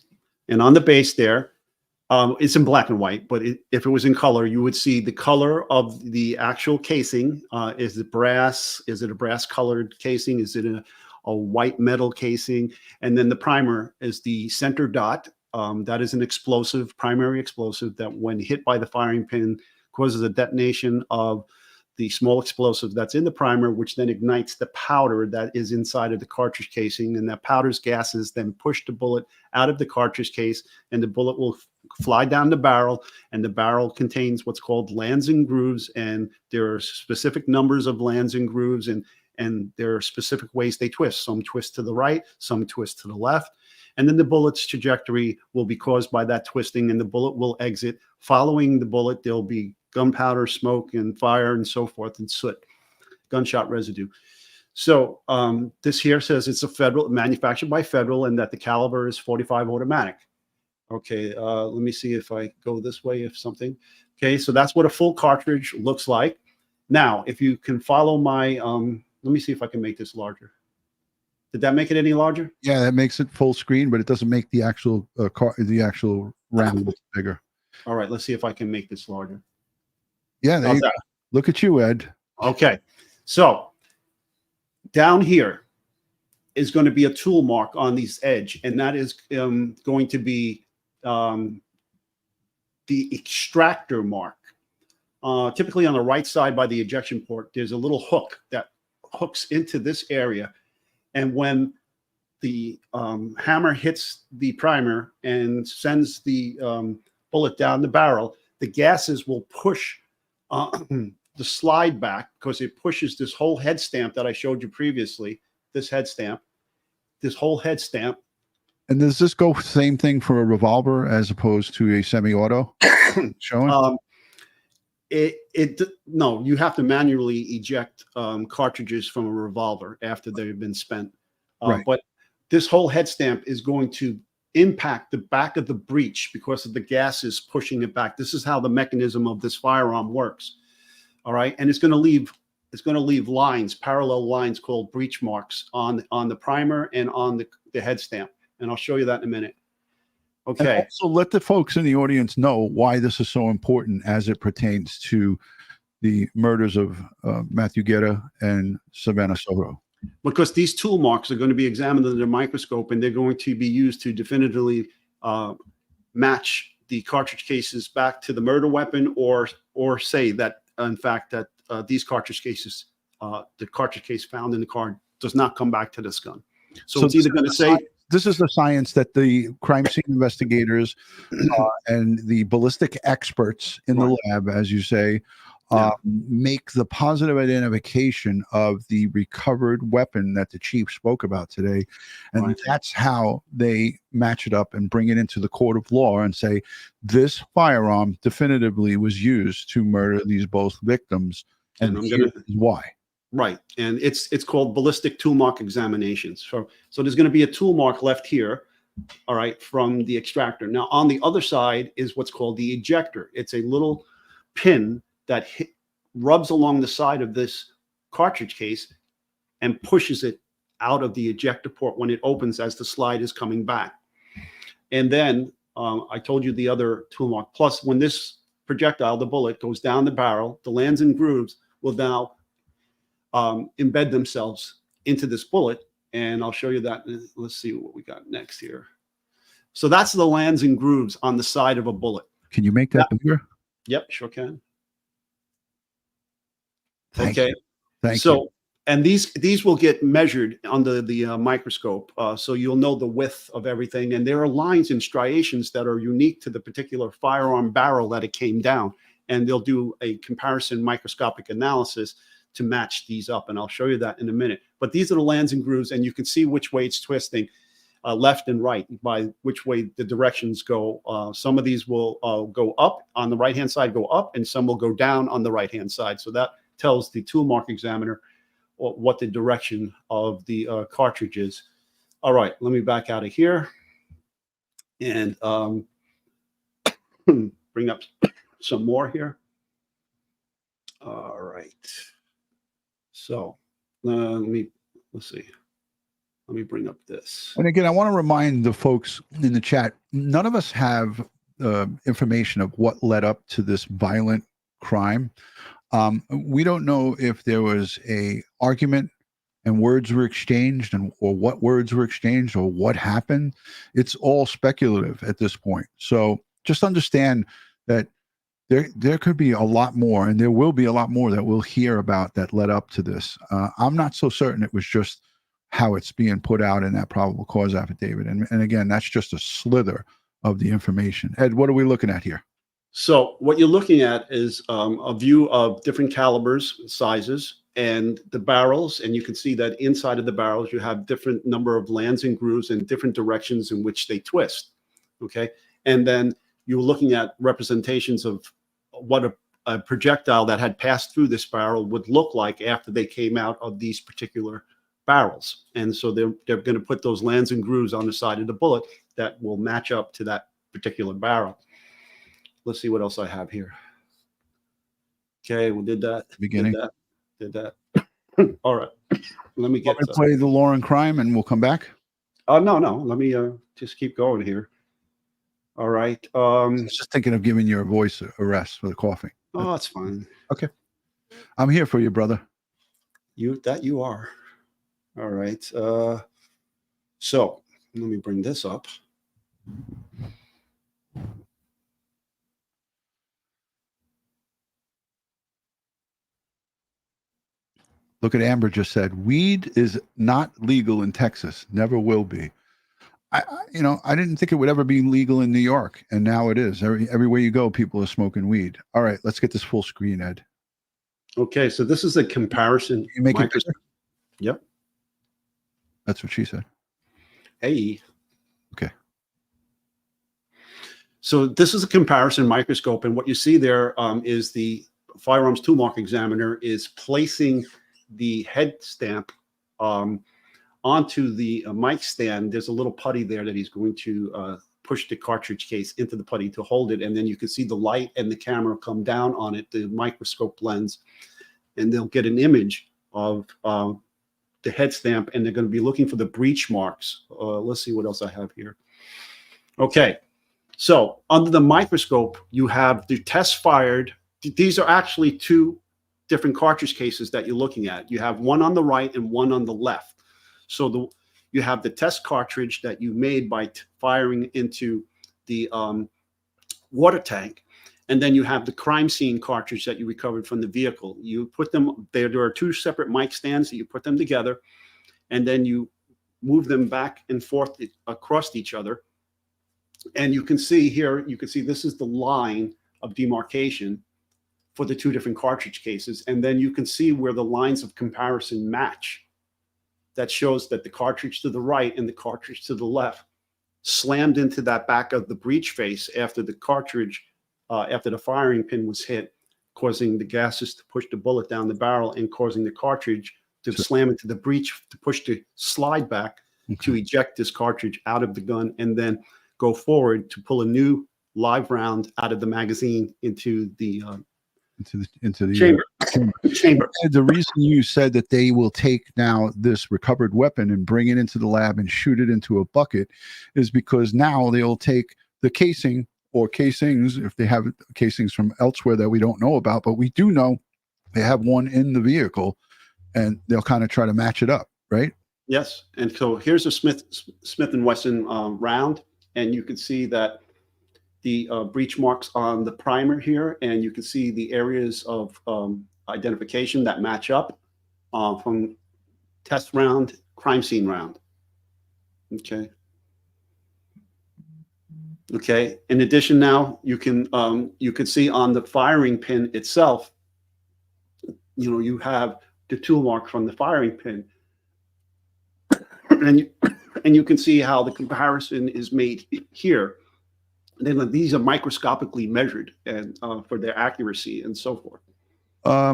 And on the base there, it's in black and white, but if it was in color, you would see the color of the actual casing. Is it brass? Is it a brass colored casing? Is it a white metal casing? And then the primer is the center dot. That is an explosive, primary explosive that when hit by the firing pin causes a detonation of the small explosive that's in the primer, which then ignites the powder that is inside of the cartridge casing. And that powder's gases then push the bullet out of the cartridge case, and the bullet will fly down the barrel, and the barrel contains what's called lands and grooves. And there are specific numbers of lands and grooves, and there are specific ways they twist. Some twist to the right, some twist to the left. And then the bullet's trajectory will be caused by that twisting, and the bullet will exit. Following the bullet, there'll be gunpowder, smoke, and fire, and so forth, and soot, gunshot residue. So this here says it's a federal, manufactured by Federal, and that the caliber is .45 automatic. Okay, let me see if I go this way, if something. Okay, so that's what a full cartridge looks like. Now, if you can follow my, let me see if I can make this larger. Did that make it any larger? Yeah, that makes it full screen, but it doesn't make the actual round bigger. All right, let's see if I can make this larger. Yeah, there you go. Look at you, Ed. Okay, so down here is going to be a tool mark on this edge, and that is going to be the extractor mark. Typically on the right side by the ejection port, there's a little hook that hooks into this area. And when the hammer hits the primer and sends the bullet down the barrel, the gases will push the slide back, because it pushes this whole head stamp that I showed you previously, this whole head stamp. And does this go same thing for a revolver as opposed to a semi-auto showing? No, you have to manually eject cartridges from a revolver after they've been spent. Right. But this whole head stamp is going to impact the back of the breech because of the gases pushing it back. This is how the mechanism of this firearm works. All right, and it's going to leave lines, parallel lines called breech marks on the primer and on the head stamp, and I'll show you that in a minute. Okay. And also let the folks in the audience know why this is so important as it pertains to the murders of Matthew Guerra and Savanah Soto. Because these tool marks are going to be examined under a microscope, and they're going to be used to definitively match the cartridge cases back to the murder weapon, or say that in fact that these cartridge cases, the cartridge case found in the car, does not come back to this gun. So it's either going to say this is the science that the crime scene investigators and the ballistic experts in the lab, as you say, make the positive identification of the recovered weapon that the chief spoke about today. And that's how they match it up and bring it into the court of law and say, this firearm definitively was used to murder these both victims. And here's why. Right. And it's called ballistic tool mark examinations. So there's going to be a tool mark left here, all right, from the extractor. Now, on the other side is what's called the ejector. It's a little pin that rubs along the side of this cartridge case and pushes it out of the ejector port when it opens as the slide is coming back. And then I told you the other tool mark. Plus, when this projectile, the bullet, goes down the barrel, the lands and grooves will now embed themselves into this bullet. And I'll show you that. Let's see what we got next here. So that's the lands and grooves on the side of a bullet. Can you make that bigger? Yep, sure can. Thank okay. You. Thank you. you. And these will get measured under the microscope, so you'll know the width of everything. And there are lines and striations that are unique to the particular firearm barrel that it came down. And they'll do a comparison microscopic analysis to match these up. And I'll show you that in a minute. But these are the lands and grooves, and you can see which way it's twisting, left and right, by which way the directions go. Some of these will go up on the right-hand side, go up, and some will go down on the right-hand side. So that tells the tool mark examiner what the direction of the cartridge is. All right, let me back out of here and bring up some more here. All right. So let's see. Let me bring up this. And again, I want to remind the folks in the chat, none of us have information of what led up to this violent crime. We don't know if there was a argument and words were exchanged, or what words were exchanged, or what happened. It's all speculative at this point. So just understand that there could be a lot more, and there will be a lot more that we'll hear about that led up to this. I'm not so certain it was just how it's being put out in that probable cause affidavit. And again, that's just a slither of the information. Ed, what are we looking at here? So what you're looking at is a view of different calibers, sizes, and the barrels. And you can see that inside of the barrels, you have different number of lands and grooves and different directions in which they twist. Okay. And then you're looking at representations of what a projectile that had passed through this barrel would look like after they came out of these particular barrels. And so they're going to put those lands and grooves on the side of the bullet that will match up to that particular barrel. Let's see what else I have here. Okay, we did that. Beginning. Did that. All right. Let me get play the law and crime, and we'll come back. No. Let me just keep going here. All right. I was just thinking of giving your voice a rest for the coughing. Oh, that's fine. Okay. I'm here for you, brother. You are. All right. So let me bring this up. Look at Amber just said, weed is not legal in Texas. Never will be. I didn't think it would ever be legal in New York, and now it is. Everywhere you go, people are smoking weed. All right, let's get this full screen, Ed. Okay, so this is a comparison. You make it bigger? Yep. That's what she said. Hey. Okay. So this is a comparison microscope, and what you see there is the firearms tool mark examiner is placing the head stamp onto the mic stand, there's a little putty there that he's going to push the cartridge case into the putty to hold it. And then you can see the light and the camera come down on it, the microscope lens, and they'll get an image of the head stamp, and they're going to be looking for the breach marks. Let's see what else I have here. Okay. So under the microscope, you have the test fired. These are actually two different cartridge cases that you're looking at. You have one on the right and one on the left. So you have the test cartridge that you made by firing into the water tank. And then you have the crime scene cartridge that you recovered from the vehicle. You put them there. There are two separate mic stands that you put them together, and then you move them back and forth across each other. And you can see here, you can see this is the line of demarcation for the two different cartridge cases. And then you can see where the lines of comparison match. That shows that the cartridge to the right and the cartridge to the left slammed into that back of the breech face after the cartridge, after the firing pin was hit, causing the gases to push the bullet down the barrel and causing the cartridge to slam into the breech to push the slide back to eject this cartridge out of the gun and then go forward to pull a new live round out of the magazine into the chamber. Chamber. The reason you said that they will take now this recovered weapon and bring it into the lab and shoot it into a bucket is because now they'll take the casing or casings, if they have casings from elsewhere that we don't know about, but we do know they have one in the vehicle, and they'll kind of try to match it up, right? Yes. And so here's a Smith & Wesson round, and you can see that the breech marks on the primer here, and you can see the areas of identification that match up from test round, crime scene round. Okay. Okay. In addition, now you can see on the firing pin itself, you have the tool mark from the firing pin, and you can see how the comparison is made here. Then these are microscopically measured and for their accuracy and so forth.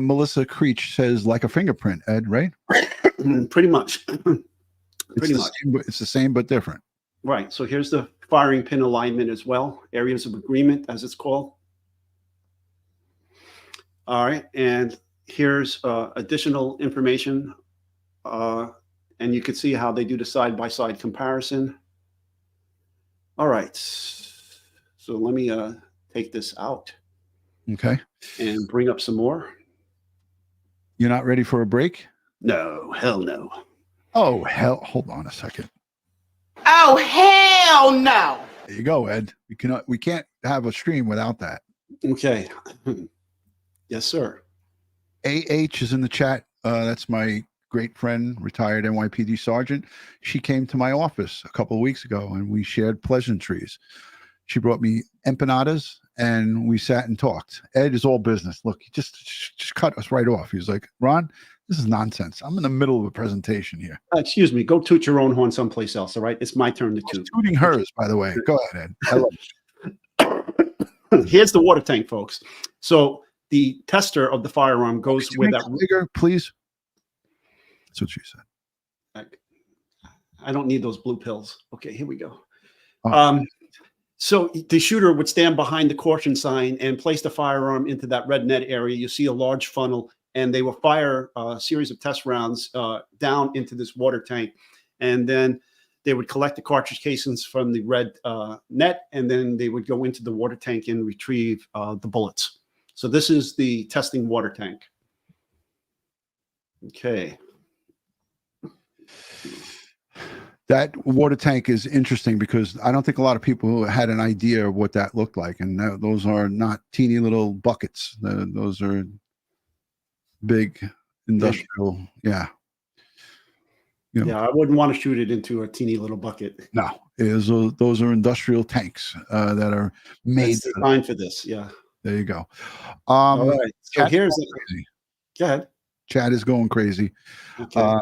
Melissa Creech says like a fingerprint, Ed, right? Pretty much. It's the same, but different. Right. So here's the firing pin alignment as well. Areas of agreement, as it's called. All right. And here's additional information. And you can see how they do the side-by-side comparison. All right. So let me take this out. Okay. And bring up some more. You're not ready for a break? No, hell no. Oh, hell. Hold on a second. Oh, hell no. There you go, Ed. We can't have a stream without that. Okay. Yes, sir. AH is in the chat. That's my great friend, retired NYPD sergeant. She came to my office a couple of weeks ago and we shared pleasantries. She brought me empanadas and we sat and talked. Ed is all business. Look, he just cut us right off. He was like, Ron, this is nonsense. I'm in the middle of a presentation here. Excuse me. Go toot your own horn someplace else. All right. It's my turn to toot. Tooting hers, by the way. Go ahead, Ed. I love it. Here's the water tank, folks. So the tester of the firearm goes with that. Bigger, please. That's what she said. I don't need those blue pills. Okay, here we go. Oh. So the shooter would stand behind the caution sign and place the firearm into that red net area. You see a large funnel, and they will fire a series of test rounds down into this water tank. And then they would collect the cartridge casings from the red net, and then they would go into the water tank and retrieve the bullets. So this is the testing water tank. Okay. That water tank is interesting because I don't think a lot of people had an idea of what that looked like. And those are not teeny little buckets. Those are big industrial. Yeah. Yeah, I wouldn't want to shoot it into a teeny little bucket. No, those are industrial tanks that are made designed for this. Yeah. There you go. All right. So here's go ahead. Chat is going crazy. Okay.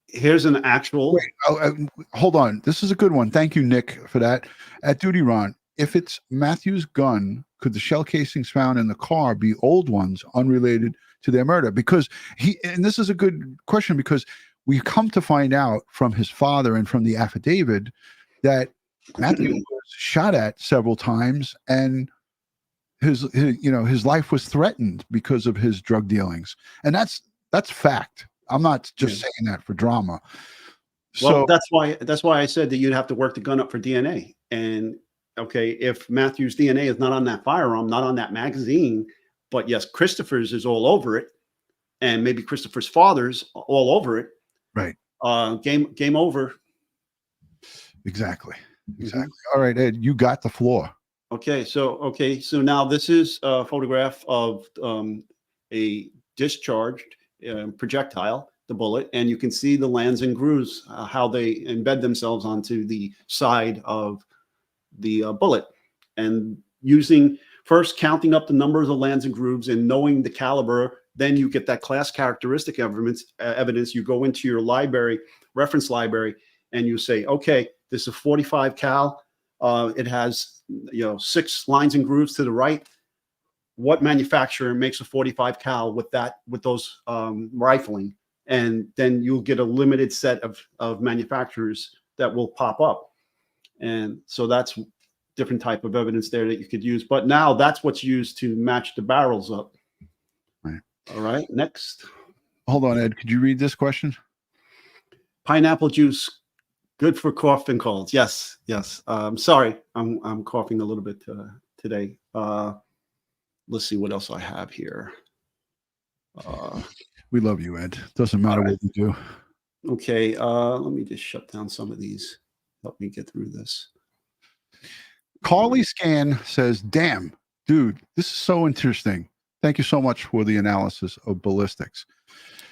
Here's an actual. Wait, hold on. This is a good one. Thank you, Nick, for that. At DutyRon, if it's Matthew's gun, could the shell casings found in the car be old ones unrelated to their murder? Because and this is a good question, because we come to find out from his father and from the affidavit that Matthew was shot at several times, and his life was threatened because of his drug dealings. And that's fact. I'm not just saying that for drama. Well, So that's why I said that you'd have to work the gun up for DNA. And okay, if Matthew's DNA is not on that firearm, not on that magazine, but yes, Christopher's is all over it, and maybe Christopher's father's all over it. Right. Game over. Exactly. Exactly. All right, Ed, you got the floor. Okay, so now this is a photograph of a discharged projectile, the bullet, and you can see the lands and grooves, how they embed themselves onto the side of the bullet. And first counting up the number of the lands and grooves and knowing the caliber, then you get that class characteristic evidence. You go into your reference library, and you say, okay, this is a 45 cal. It has 6 lines and grooves to the right. What manufacturer makes a 45 cal with those rifling? And then you'll get a limited set of manufacturers that will pop up. And so that's different type of evidence there that you could use. But now that's what's used to match the barrels up. Right. All right, next. Hold on, Ed. Could you read this question? Pineapple juice, good for cough and colds. Yes. Sorry, I'm coughing a little bit today. Let's see what else I have here. We love you, Ed. Doesn't matter what you do. Okay, let me just shut down some of these. Help me get through this. Carly Scan says, damn, dude, this is so interesting. Thank you so much for the analysis of ballistics.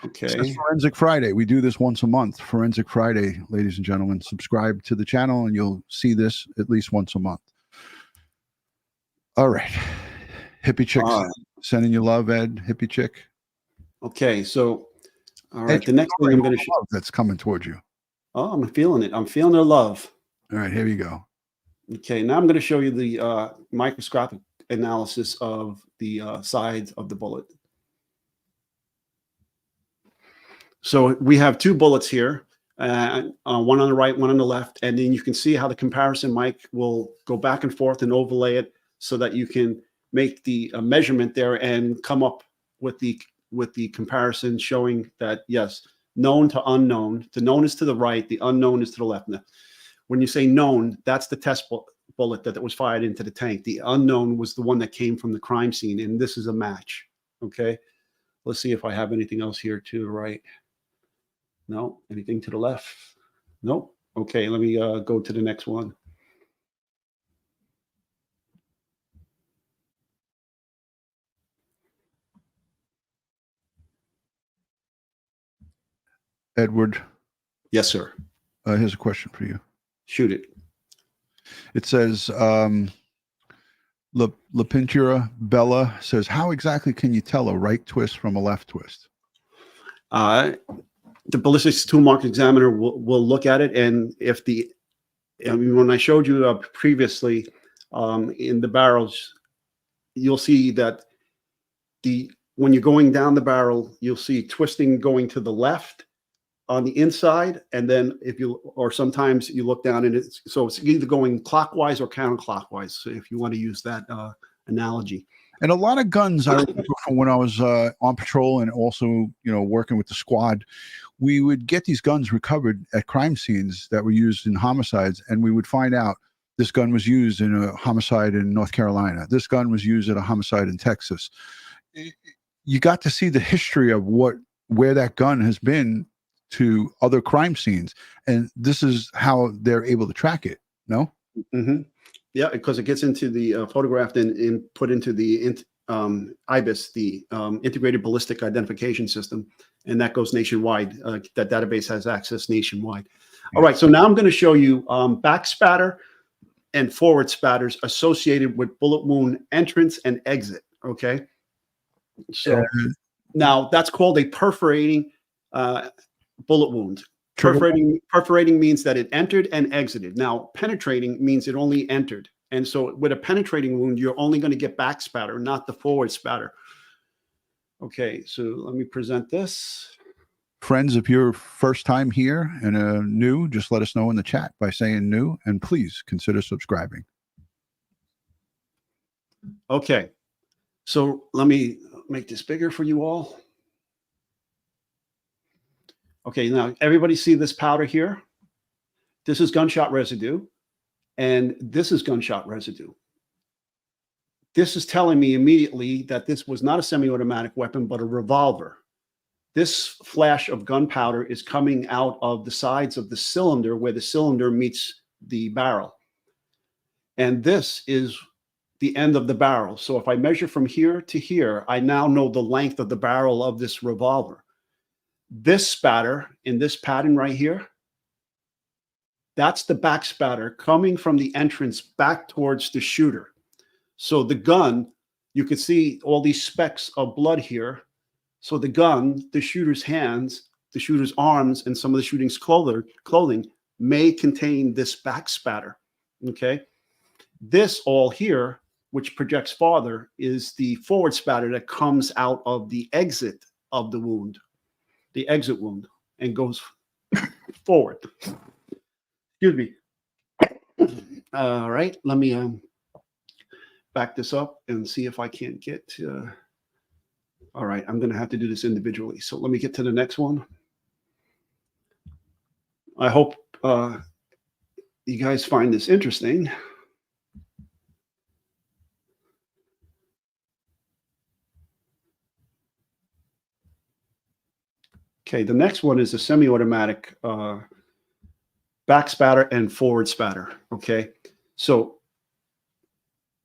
Okay. It says Forensic Friday. We do this once a month. Forensic Friday, ladies and gentlemen. Subscribe to the channel and you'll see this at least once a month. All right. Hippie Chick, sending you love, Ed. Hippie Chick. Okay, so all right. Ed, The next thing I'm going to show that's coming towards you. Oh, I'm feeling it. I'm feeling the love. All right, here we go. Okay, now I'm going to show you the microscopic analysis of the sides of the bullet. So we have 2 bullets here, one on the right, one on the left, and then you can see how the comparison mic will go back and forth and overlay it so that you can make the measurement there and come up with the comparison showing that, yes, known to unknown. The known is to the right, the unknown is to the left. Now, when you say known, that's the test bullet that was fired into the tank. The unknown was the one that came from the crime scene, and this is a match. Okay, let's see if I have anything else here to the right. No, anything to the left? Nope. Okay, let me go to the next one. Edward. Yes, sir. Here's a question for you. Shoot it. It says, La Pintura Bella says, how exactly can you tell a right twist from a left twist? The ballistics tool mark examiner will look at it, and if when I showed you previously in the barrels, you'll see that when you're going down the barrel, you'll see twisting going to the left on the inside, and then sometimes you look down and it's either going clockwise or counterclockwise. So if you want to use that analogy. And a lot of guns, I remember from when I was on patrol and also, working with the squad, we would get these guns recovered at crime scenes that were used in homicides, and we would find out this gun was used in a homicide in North Carolina. This gun was used at a homicide in Texas. You got to see the history of where that gun has been to other crime scenes, and this is how they're able to track it. No? Mm-hmm. Yeah, because it gets into the photographed and put into the IBIS, the Integrated Ballistic Identification System, and that goes nationwide. That database has access nationwide. All right, so now I'm going to show you back spatter and forward spatters associated with bullet wound entrance and exit. Okay, so now that's called a perforating bullet wound. Perforating means that it entered and exited. Now, penetrating means it only entered And so with a penetrating wound, you're only going to get back spatter, not the forward spatter. Okay, so let me present this. Friends, if you're first time here and new, just let us know in the chat by saying new, and please consider subscribing. Okay, so let me make this bigger for you all. Okay, now everybody see this powder here? This is gunshot residue, and this is gunshot residue. This is telling me immediately that this was not a semi-automatic weapon, but a revolver. This flash of gunpowder is coming out of the sides of the cylinder where the cylinder meets the barrel. And this is the end of the barrel. So if I measure from here to here, I now know the length of the barrel of this revolver. This spatter in this pattern right here, that's the back spatter coming from the entrance back towards the shooter. So the gun, you can see all these specks of blood here. So the gun, the shooter's hands, the shooter's arms, and some of the shooting's clothing may contain this back spatter, okay? This all here, which projects farther, is the forward spatter that comes out of the exit of the wound, the exit wound, and goes forward. Excuse me. All right, let me back this up and see if I can't get to... All right, I'm going to have to do this individually. So let me get to the next one. I hope you guys find this interesting. Okay, the next one is a semi-automatic back spatter and forward spatter. Okay, so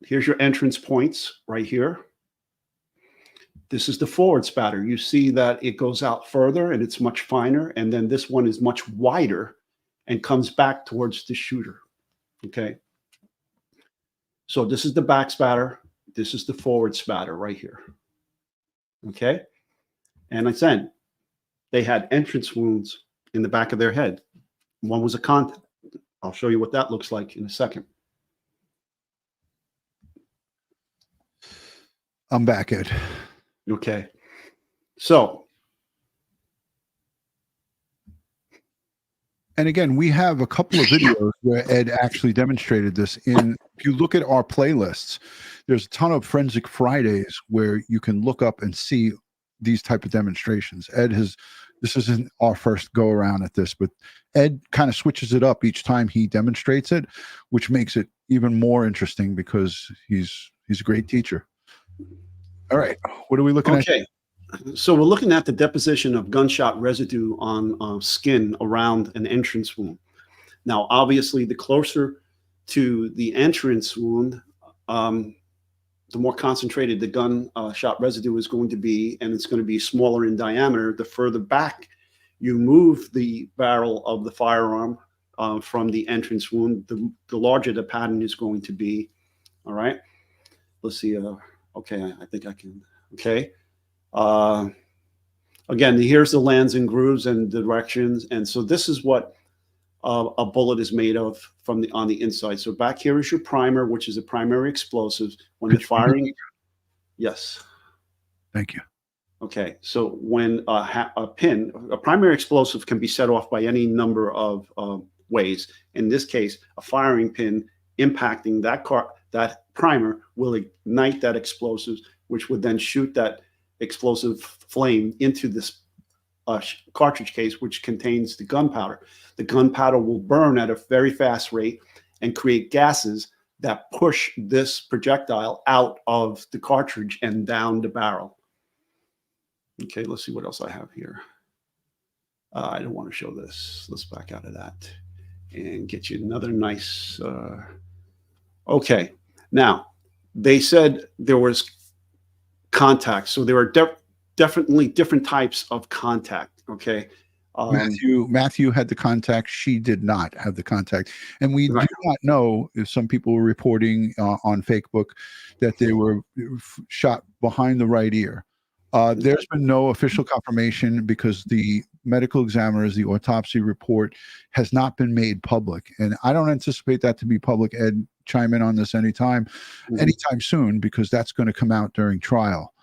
here's your entrance points right here. This is the forward spatter. You see that it goes out further and it's much finer. And then this one is much wider and comes back towards the shooter. Okay. So this is the back spatter. This is the forward spatter right here. Okay. And I said they had entrance wounds in the back of their head. One was a contact. I'll show you what that looks like in a second. I'm back, Ed. Okay, so. And again, we have a couple of videos where Ed actually demonstrated this. If you look at our playlists, there's a ton of Forensic Fridays where you can look up and see these type of demonstrations. This isn't our first go around at this, but Ed kind of switches it up each time he demonstrates it, which makes it even more interesting because he's a great teacher. All right, what are we looking at? Okay, so we're looking at the deposition of gunshot residue on skin around an entrance wound. Now, obviously, the closer to the entrance wound, the more concentrated the gunshot residue is going to be, and it's going to be smaller in diameter. The further back you move the barrel of the firearm from the entrance wound, the larger the pattern is going to be. All right, let's see. Okay, I think I can. Okay. Again, here's the lands and grooves and directions. And so this is what a bullet is made of on the inside. So back here is your primer, which is a primary explosive. When you're firing, yes. Thank you. Okay, so when a primary explosive can be set off by any number of ways. In this case, a firing pin impacting that primer will ignite that explosive, which would then shoot that explosive flame into this cartridge case, which contains the gunpowder. The gunpowder will burn at a very fast rate and create gases that push this projectile out of the cartridge and down the barrel. Okay, let's see what else I have here. I don't want to show this. Let's back out of that and get you another nice. Okay, now they said there was contact, so there are definitely different types of contact. Okay, Matthew had the contact. She did not have the contact, and we do not know if some people were reporting on Facebook that they were shot behind the right ear. There's been no official confirmation because the medical examiners, the autopsy report has not been made public. And I don't anticipate that to be public, Ed, chime in on this anytime soon, because that's going to come out during trial.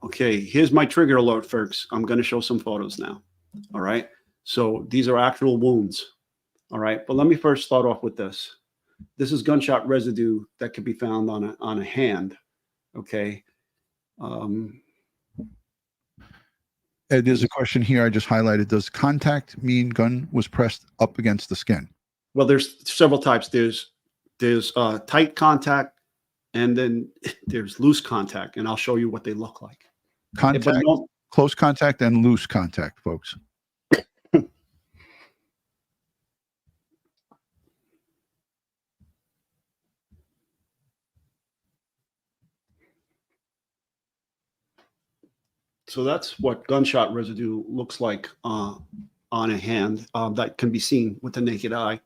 Okay, here's my trigger alert, folks. I'm going to show some photos now. All right. So these are actual wounds. All right. But let me first start off with this. This is gunshot residue that could be found on a hand. Okay. Ed, there's a question here I just highlighted. Does contact mean gun was pressed up against the skin? Well, there's several types. There's tight contact, and then there's loose contact, and I'll show you what they look like. Contact, close contact, and loose contact, folks. So that's what gunshot residue looks like on a hand that can be seen with the naked eye.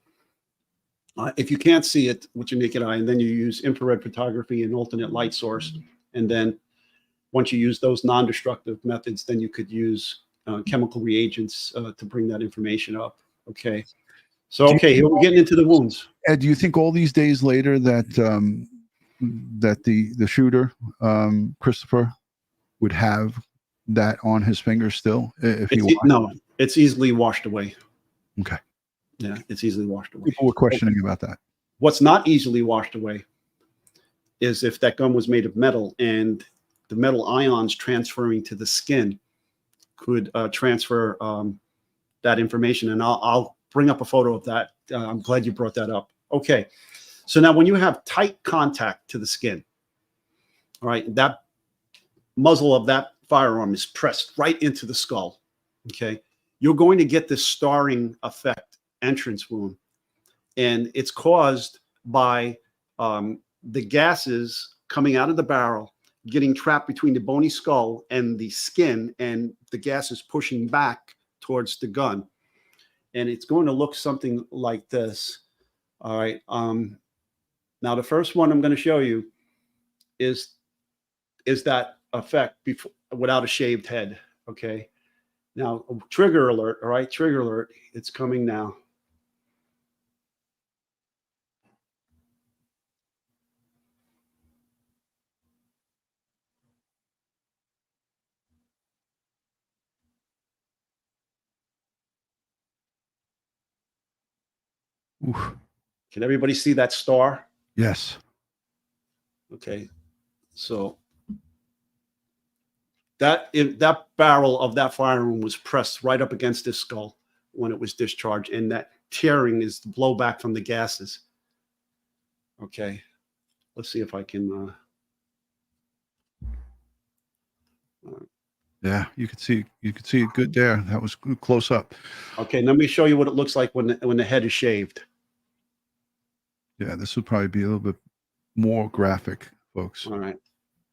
If you can't see it with your naked eye, and then you use infrared photography and alternate light source, and then once you use those non-destructive methods, then you could use chemical reagents to bring that information up. Okay. So, okay, here we're getting into the wounds. Ed, do you think all these days later that that the shooter, Christopher, would have that on his finger still? If he no, it's easily washed away. Okay. Yeah, it's easily washed away. People were questioning about that. What's not easily washed away is if that gun was made of metal, and the metal ions transferring to the skin could transfer that information. And I'll bring up a photo of that. I'm glad you brought that up. Okay. So now when you have tight contact to the skin, all right, that muzzle of that firearm is pressed right into the skull. Okay. You're going to get this starring effect entrance wound. And it's caused by the gases coming out of the barrel, getting trapped between the bony skull and the skin, and the gas is pushing back towards the gun. And it's going to look something like this. All right. Now the first one I'm going to show you is that effect before, without a shaved head. Okay. Now, trigger alert. All right. Trigger alert. It's coming now. Oof. Can everybody see that star? Yes. Okay. So that barrel of that firearm was pressed right up against his skull when it was discharged, and that tearing is the blowback from the gases. Okay. Let's see if I can. Yeah, you could see it good there. That was close up. Okay, let me show you what it looks like when the head is shaved. Yeah, this would probably be a little bit more graphic, folks. All right.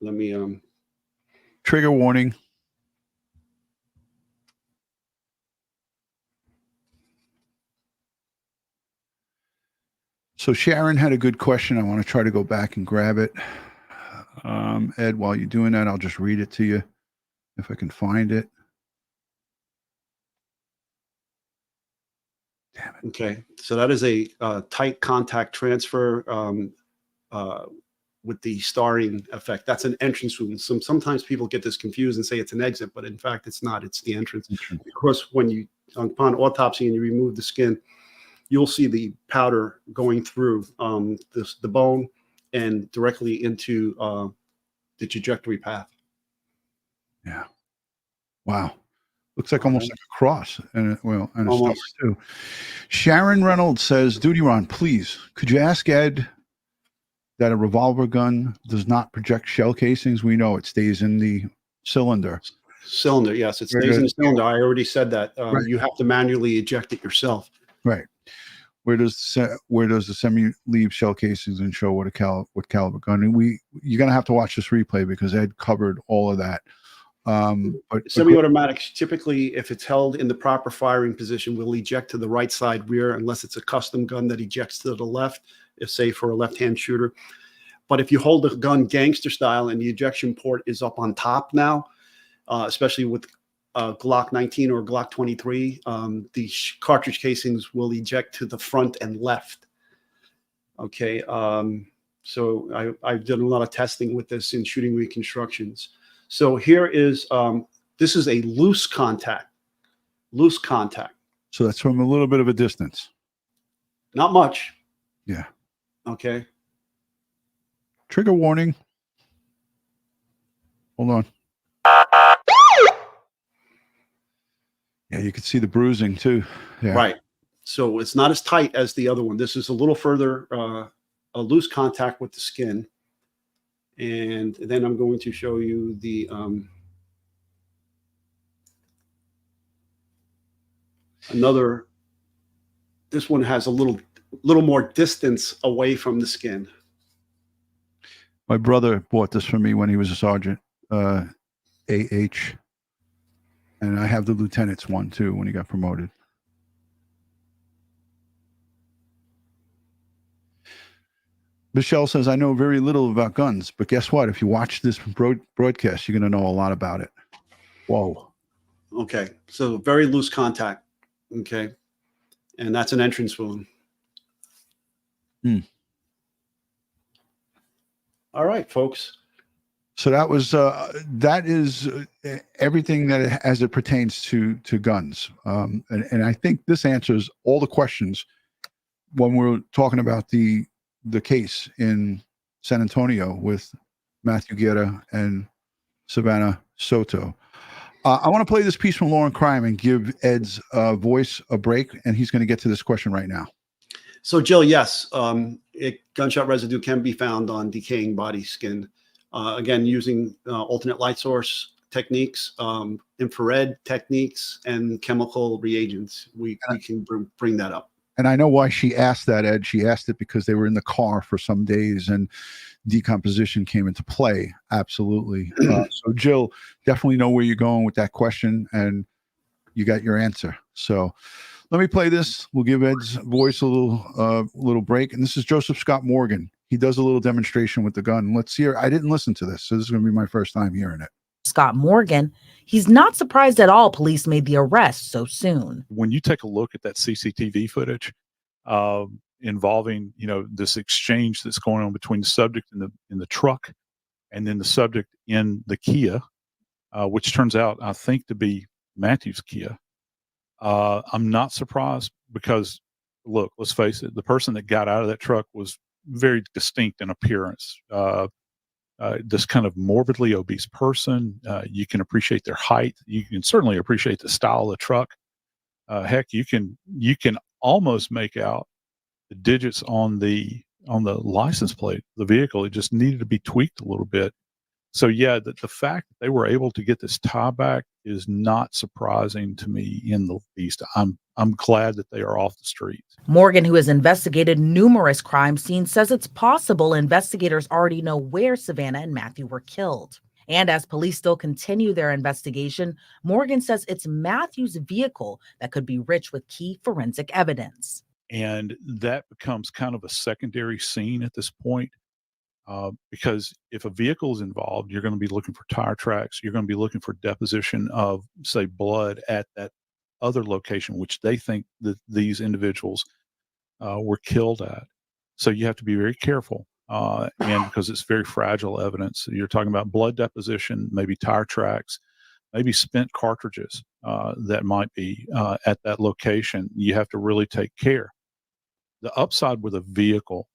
Let me trigger warning. So Sharon had a good question. I want to try to go back and grab it. Ed, while you're doing that, I'll just read it to you if I can find it. Damn it. Okay, so that is a tight contact transfer with the starring effect. That's an entrance wound. Sometimes people get this confused and say it's an exit, but in fact, it's not. It's the entrance. Of course, when you, upon autopsy and you remove the skin, you'll see the powder going through the bone and directly into the trajectory path. Yeah. Wow. Looks like almost like a cross and a star too. Sharon Reynolds says, DutyRon, please, could you ask Ed that a revolver gun does not project shell casings? We know it stays in the cylinder. Cylinder, yes, it stays in the cylinder. I already said that. Right. You have to manually eject it yourself. Right. Where does the semi-leave shell casings and show what caliber gun? And you're gonna have to watch this replay because Ed covered all of that. But semi-automatics, typically, if it's held in the proper firing position, will eject to the right side rear, unless it's a custom gun that ejects to the left, if say for a left-hand shooter. But if you hold the gun gangster style and the ejection port is up on top now, especially with Glock 19 or Glock 23, the cartridge casings will eject to the front and left. Okay. So I've done a lot of testing with this in shooting reconstructions. So here is, this is a loose contact. So that's from a little bit of a distance. Not much. Yeah. Okay. Trigger warning. Hold on. Yeah, you can see the bruising too. Yeah. Right. So it's not as tight as the other one. This is a little further, a loose contact with the skin. And then I'm going to show you the another. This one has a little more distance away from the skin. My brother bought this for me when he was a sergeant, AH. And I have the lieutenant's one too when he got promoted. Michelle says, I know very little about guns, but guess what? If you watch this broadcast, you're going to know a lot about it. Whoa. Okay. So very loose contact. Okay. And that's an entrance wound. All right, folks. So that was that is everything that as it pertains to guns, and I think this answers all the questions when we're talking about the case in San Antonio with Matthew Guerra and Savanah Soto. I want to play this piece from Law and Crime and give Ed's voice a break, and he's going to get to this question right now. So, Jill, yes, gunshot residue can be found on decaying body skin. Again, using alternate light source techniques, infrared techniques, and chemical reagents, we can bring that up. And I know why she asked that, Ed. She asked it because they were in the car for some days and decomposition came into play. Absolutely. So, Jill, definitely know where you're going with that question, and you got your answer. So let me play this. We'll give Ed's voice a little break. And this is Joseph Scott Morgan. He does a little demonstration with the gun. Let's hear. I didn't listen to this, so this is going to be my first time hearing it. Scott Morgan, he's not surprised at all police made the arrest so soon. When you take a look at that CCTV footage involving, this exchange that's going on between the subject in the truck and then the subject in the Kia, which turns out, I think, to be Matthew's Kia, I'm not surprised because, look, let's face it, the person that got out of that truck was very distinct in appearance. This kind of morbidly obese person, you can appreciate their height. You can certainly appreciate the style of the truck. Heck, you can almost make out the digits on the license plate, the vehicle. It just needed to be tweaked a little bit. So yeah, the fact that they were able to get this tie back is not surprising to me in the least. I'm glad that they are off the streets. Morgan, who has investigated numerous crime scenes, says it's possible investigators already know where Savanah and Matthew were killed. And as police still continue their investigation, Morgan says it's Matthew's vehicle that could be rich with key forensic evidence. And that becomes kind of a secondary scene at this point. Because if a vehicle is involved, you're going to be looking for tire tracks. You're going to be looking for deposition of, say, blood at that other location, which they think that these individuals were killed at. So you have to be very careful. And because it's very fragile evidence, you're talking about blood deposition, maybe tire tracks, maybe spent cartridges that might be at that location. You have to really take care. The upside with a vehicle,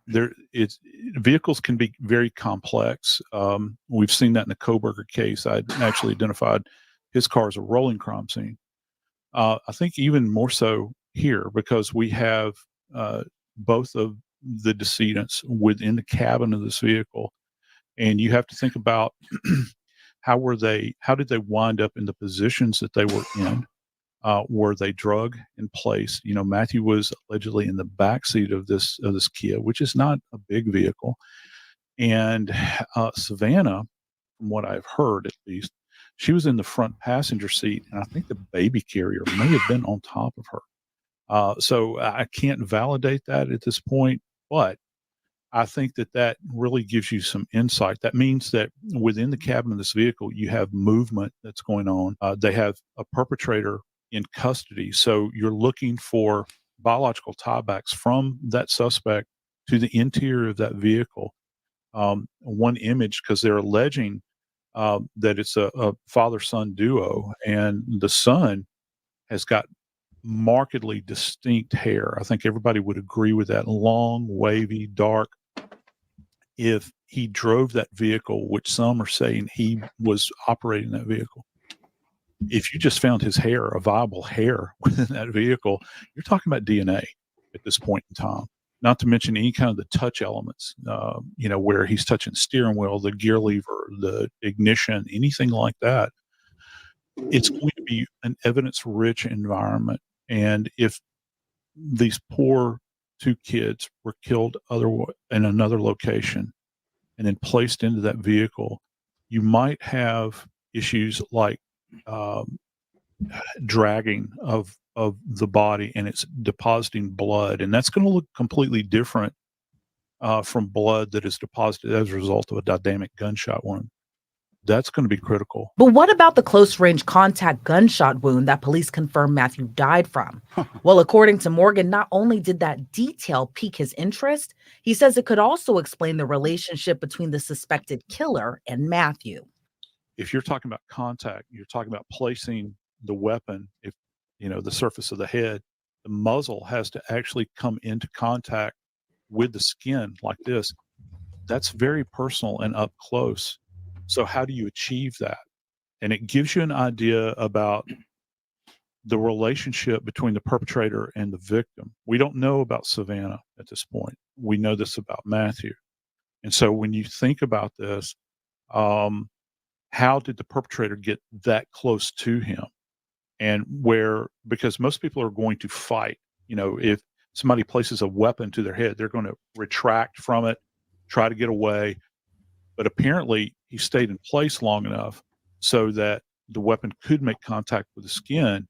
vehicles can be very complex. We've seen that in the Koberger case. I actually identified his car as a rolling crime scene. I think even more so here because we have both of the decedents within the cabin of this vehicle, and you have to think about how did they wind up in the positions that they were in? Were they drug in place? Matthew was allegedly in the backseat of this Kia, which is not a big vehicle. And Savanah, from what I've heard at least, she was in the front passenger seat, and I think the baby carrier may have been on top of her. So I can't validate that at this point, but I think that really gives you some insight. That means that within the cabin of this vehicle, you have movement that's going on. They have a perpetrator in custody. So you're looking for biological tiebacks from that suspect to the interior of that vehicle. One image, because they're alleging that it's a father-son duo, and the son has got markedly distinct hair. I think everybody would agree with that. Long, wavy, dark. If he drove that vehicle, which some are saying he was operating that vehicle, if you just found his hair, a viable hair within that vehicle, you're talking about DNA at this point in time. Not to mention any kind of the touch elements, where he's touching steering wheel, the gear lever, the ignition, anything like that. It's going to be an evidence-rich environment. And if these poor two kids were killed in another location and then placed into that vehicle, you might have issues like dragging of the body, and it's depositing blood, and that's going to look completely different from blood that is deposited as a result of a dynamic gunshot wound. That's going to be critical. But what about the close range contact gunshot wound that police confirmed Matthew died from? Well, according to Morgan, not only did that detail pique his interest, he says it could also explain the relationship between the suspected killer and Matthew. If you're talking about contact, you're talking about placing the weapon, if the surface of the head, the muzzle has to actually come into contact with the skin like this. That's very personal and up close. So how do you achieve that? And it gives you an idea about the relationship between the perpetrator and the victim. We don't know about Savanah at this point. We know this about Matthew. And so when you think about this, how did the perpetrator get that close to him? And because most people are going to fight, if somebody places a weapon to their head, they're going to retract from it, try to get away. But apparently he stayed in place long enough so that the weapon could make contact with the skin.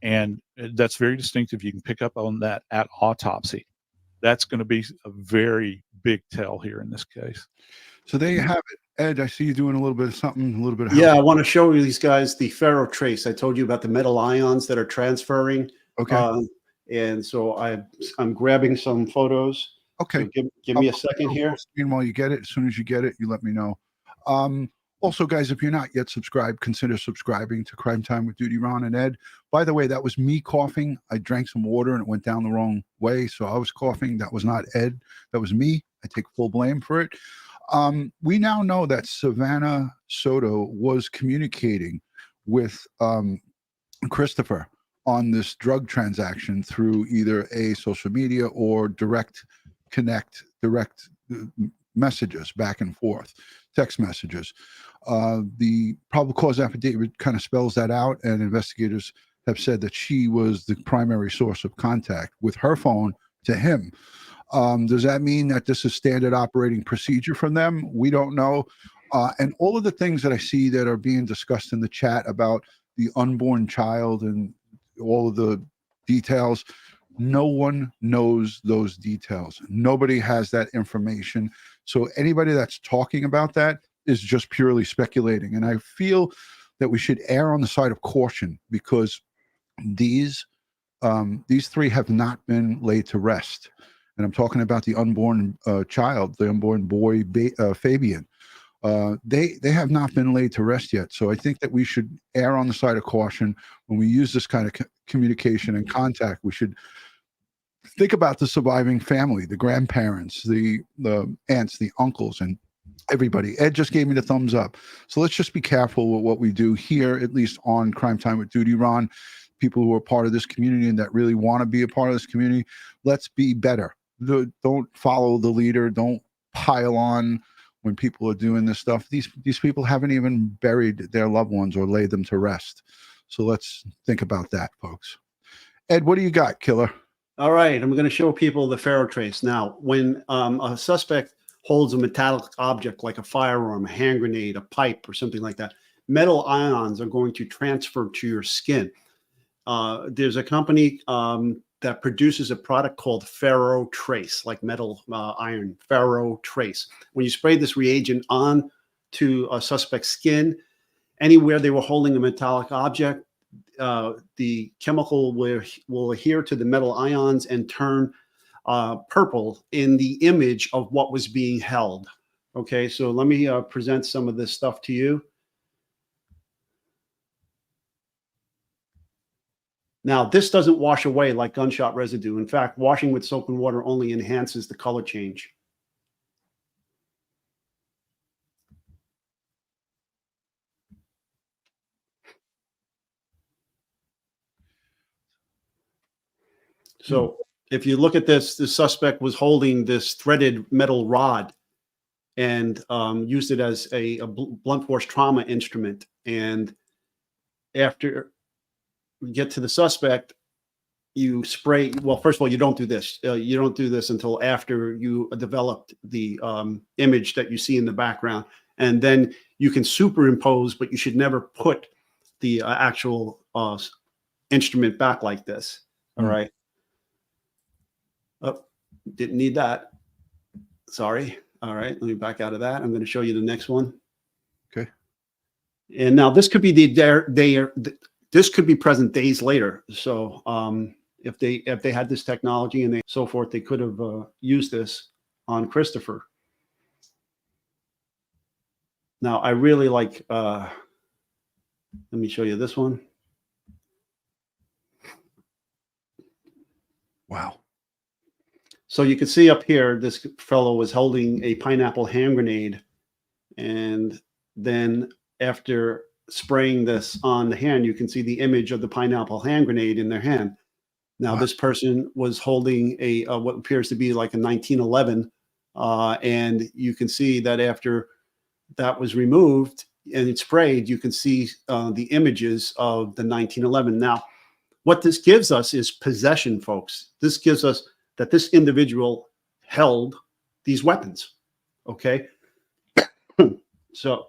And that's very distinctive. You can pick up on that at autopsy. That's going to be a very big tell here in this case. So there you have it. Ed, I see you doing a little bit of something, a little bit of Yeah, I want to show you these guys the ferro trace. I told you about the metal ions that are transferring. Okay. And so I'm grabbing some photos. Okay. So give me a second here. While you get it, as soon as you get it, you let me know. Also, guys, if you're not yet subscribed, consider subscribing to Crime Time with DutyRon and Ed. By the way, that was me coughing. I drank some water and it went down the wrong way, so I was coughing. That was not Ed. That was me. I take full blame for it. We now know that Savanah Soto was communicating with Christopher on this drug transaction through either a social media or direct messages back and forth, text messages. The probable cause affidavit kind of spells that out, and investigators have said that she was the primary source of contact with her phone to him. Does that mean that this is standard operating procedure from them? We don't know. And all of the things that I see that are being discussed in the chat about the unborn child and all of the details, no one knows those details. Nobody has that information. So anybody that's talking about that is just purely speculating. And I feel that we should err on the side of caution, because these three have not been laid to rest. And I'm talking about the unborn child, the unborn boy, Fabian. They have not been laid to rest yet. So I think that we should err on the side of caution when we use this kind of communication and contact. We should think about the surviving family, the grandparents, the aunts, the uncles, and everybody. Ed just gave me the thumbs up. So let's just be careful with what we do here, at least on Crime Time with DutyRon. People who are part of this community and that really want to be a part of this community, let's be better. Don't follow the leader. Don't pile on when people are doing this stuff. These people haven't even buried their loved ones or laid them to rest. So let's think about that, folks. Ed, what do you got, killer? All right, I'm going to show people the ferro trace. Now, when a suspect holds a metallic object like a firearm, a hand grenade, a pipe, or something like that, metal ions are going to transfer to your skin. There's a company that produces a product called ferro trace, like metal iron, ferro trace. When you spray this reagent on to a suspect's skin, anywhere they were holding a metallic object, the chemical will adhere to the metal ions and turn purple in the image of what was being held. Okay, so let me present some of this stuff to you. Now, this doesn't wash away like gunshot residue. In fact, washing with soap and water only enhances the color change. So if you look at this, the suspect was holding this threaded metal rod and used it as a blunt force trauma instrument. And after we get to the suspect, you spray. Well, first of all, you don't do this. You don't do this until after you developed the image that you see in the background. And then you can superimpose, but you should never put the actual instrument back like this. All right. Oh, didn't need that. Sorry. All right. Let me back out of that. I'm going to show you the next one. Okay. And now this could be this could be present days later. So if they had this technology and so forth, they could have used this on Christopher. Now I really like. Let me show you this one. Wow. So you can see up here, this fellow was holding a pineapple hand grenade. And then after spraying this on the hand, you can see the image of the pineapple hand grenade in their hand. Now, this person was holding a what appears to be like a 1911. And you can see that after that was removed and it's sprayed, you can see the images of the 1911. Now, what this gives us is possession, folks. This gives us that this individual held these weapons, okay? So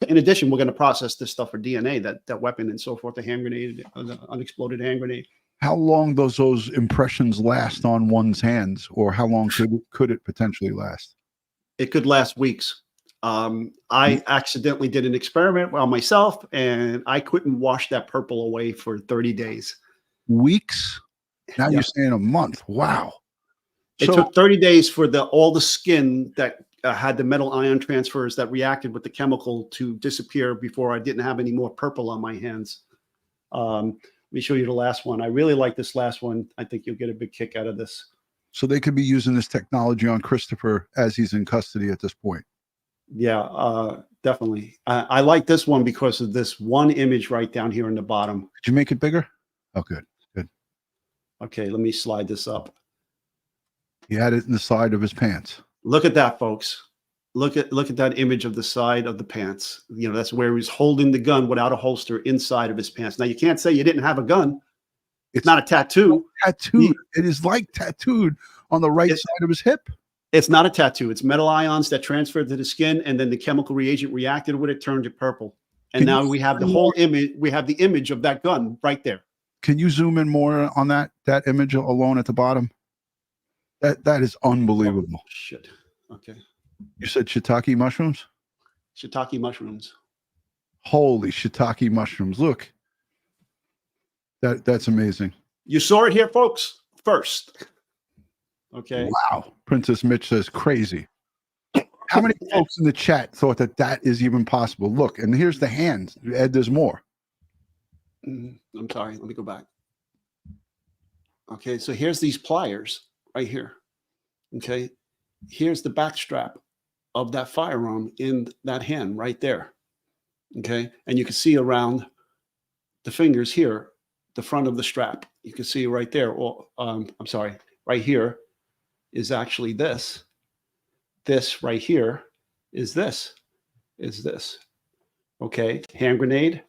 in addition, we're going to process this stuff for DNA, that weapon and so forth, the hand grenade, the unexploded hand grenade. How long does those impressions last on one's hands, or how long could it potentially last? It could last weeks. I accidentally did an experiment on myself, and I couldn't wash that purple away for 30 days. Weeks? Now Yeah. you're saying a month. Wow. It took 30 days for all the skin that had the metal ion transfers that reacted with the chemical to disappear before I didn't have any more purple on my hands. Let me show you the last one. I really like this last one. I think you'll get a big kick out of this. So they could be using this technology on Christopher as he's in custody at this point. Yeah, definitely. I like this one because of this one image right down here in the bottom. Could you make it bigger? Oh, good. Good. Okay, let me slide this up. He had it in the side of his pants. Look at that, folks. Look at that image of the side of the pants. You know, that's where he's holding the gun without a holster inside of his pants. Now, you can't say you didn't have a gun. It's not a tattoo. Tattooed. It is like tattooed on the right side of his hip. It's not a tattoo. It's metal ions that transferred to the skin, and then the chemical reagent reacted with it, turned it purple. And now we have the whole image. We have the image of that gun right there. Can you zoom in more on that image alone at the bottom? That is unbelievable. Oh, shit. Okay. You said shiitake mushrooms? Shiitake mushrooms. Holy shiitake mushrooms. Look. That's amazing. You saw it here, folks, first. Okay. Wow. Princess Mitch says crazy. How many folks in the chat thought that is even possible? Look, and here's the hands. Ed, there's more. I'm sorry. Let me go back. Okay. So here's these pliers right here. Okay. Here's the back strap of that firearm in that hand right there. Okay. And you can see around the fingers here, the front of the strap. You can see right there. Or, I'm sorry, right here is actually this. This right here is this. Okay. Hand grenade.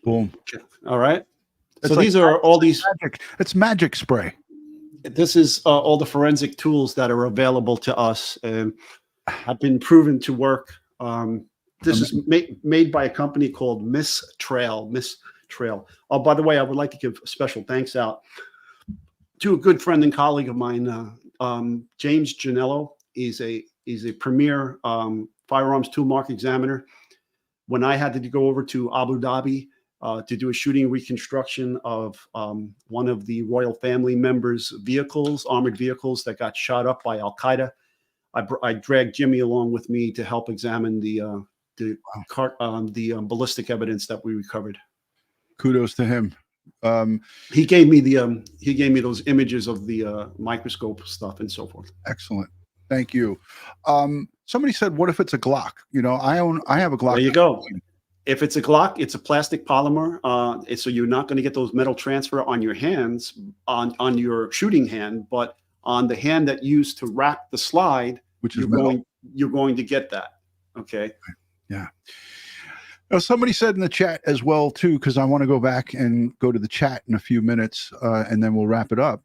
Boom. All right. It's so like these are all these. Magic. It's magic spray. This is all the forensic tools that are available to us and have been proven to work. This is made by a company called Mistrail. Oh, by the way, I would like to give special thanks out to a good friend and colleague of mine, James Janello. He's a premier firearms tool mark examiner. When I had to go over to Abu Dhabi to do a shooting reconstruction of one of the royal family members' vehicles, armored vehicles that got shot up by Al Qaeda. I dragged Jimmy along with me to help examine the ballistic evidence that we recovered. Kudos to him. He gave me those images of the microscope stuff and so forth. Excellent. Thank you. Somebody said, what if it's a Glock? You know, I have a Glock. There you go. If it's a Glock, it's a plastic polymer. So you're not going to get those metal transfer on your hands, on your shooting hand, but on the hand that used to wrap the slide, which is you're going to get that. Okay. Yeah. Now, somebody said in the chat as well, too, because I want to go back and go to the chat in a few minutes, and then we'll wrap it up.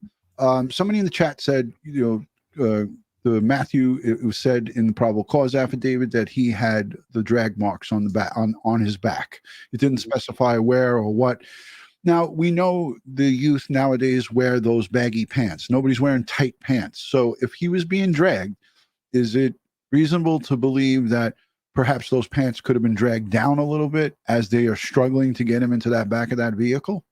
Somebody in the chat said, you know, the Matthew, it was said in the probable cause affidavit that he had the drag marks on the back, on his back. It didn't specify where or what. Now, we know the youth nowadays wear those baggy pants. Nobody's wearing tight pants. So if he was being dragged, is it reasonable to believe that perhaps those pants could have been dragged down a little bit as they are struggling to get him into that back of that vehicle?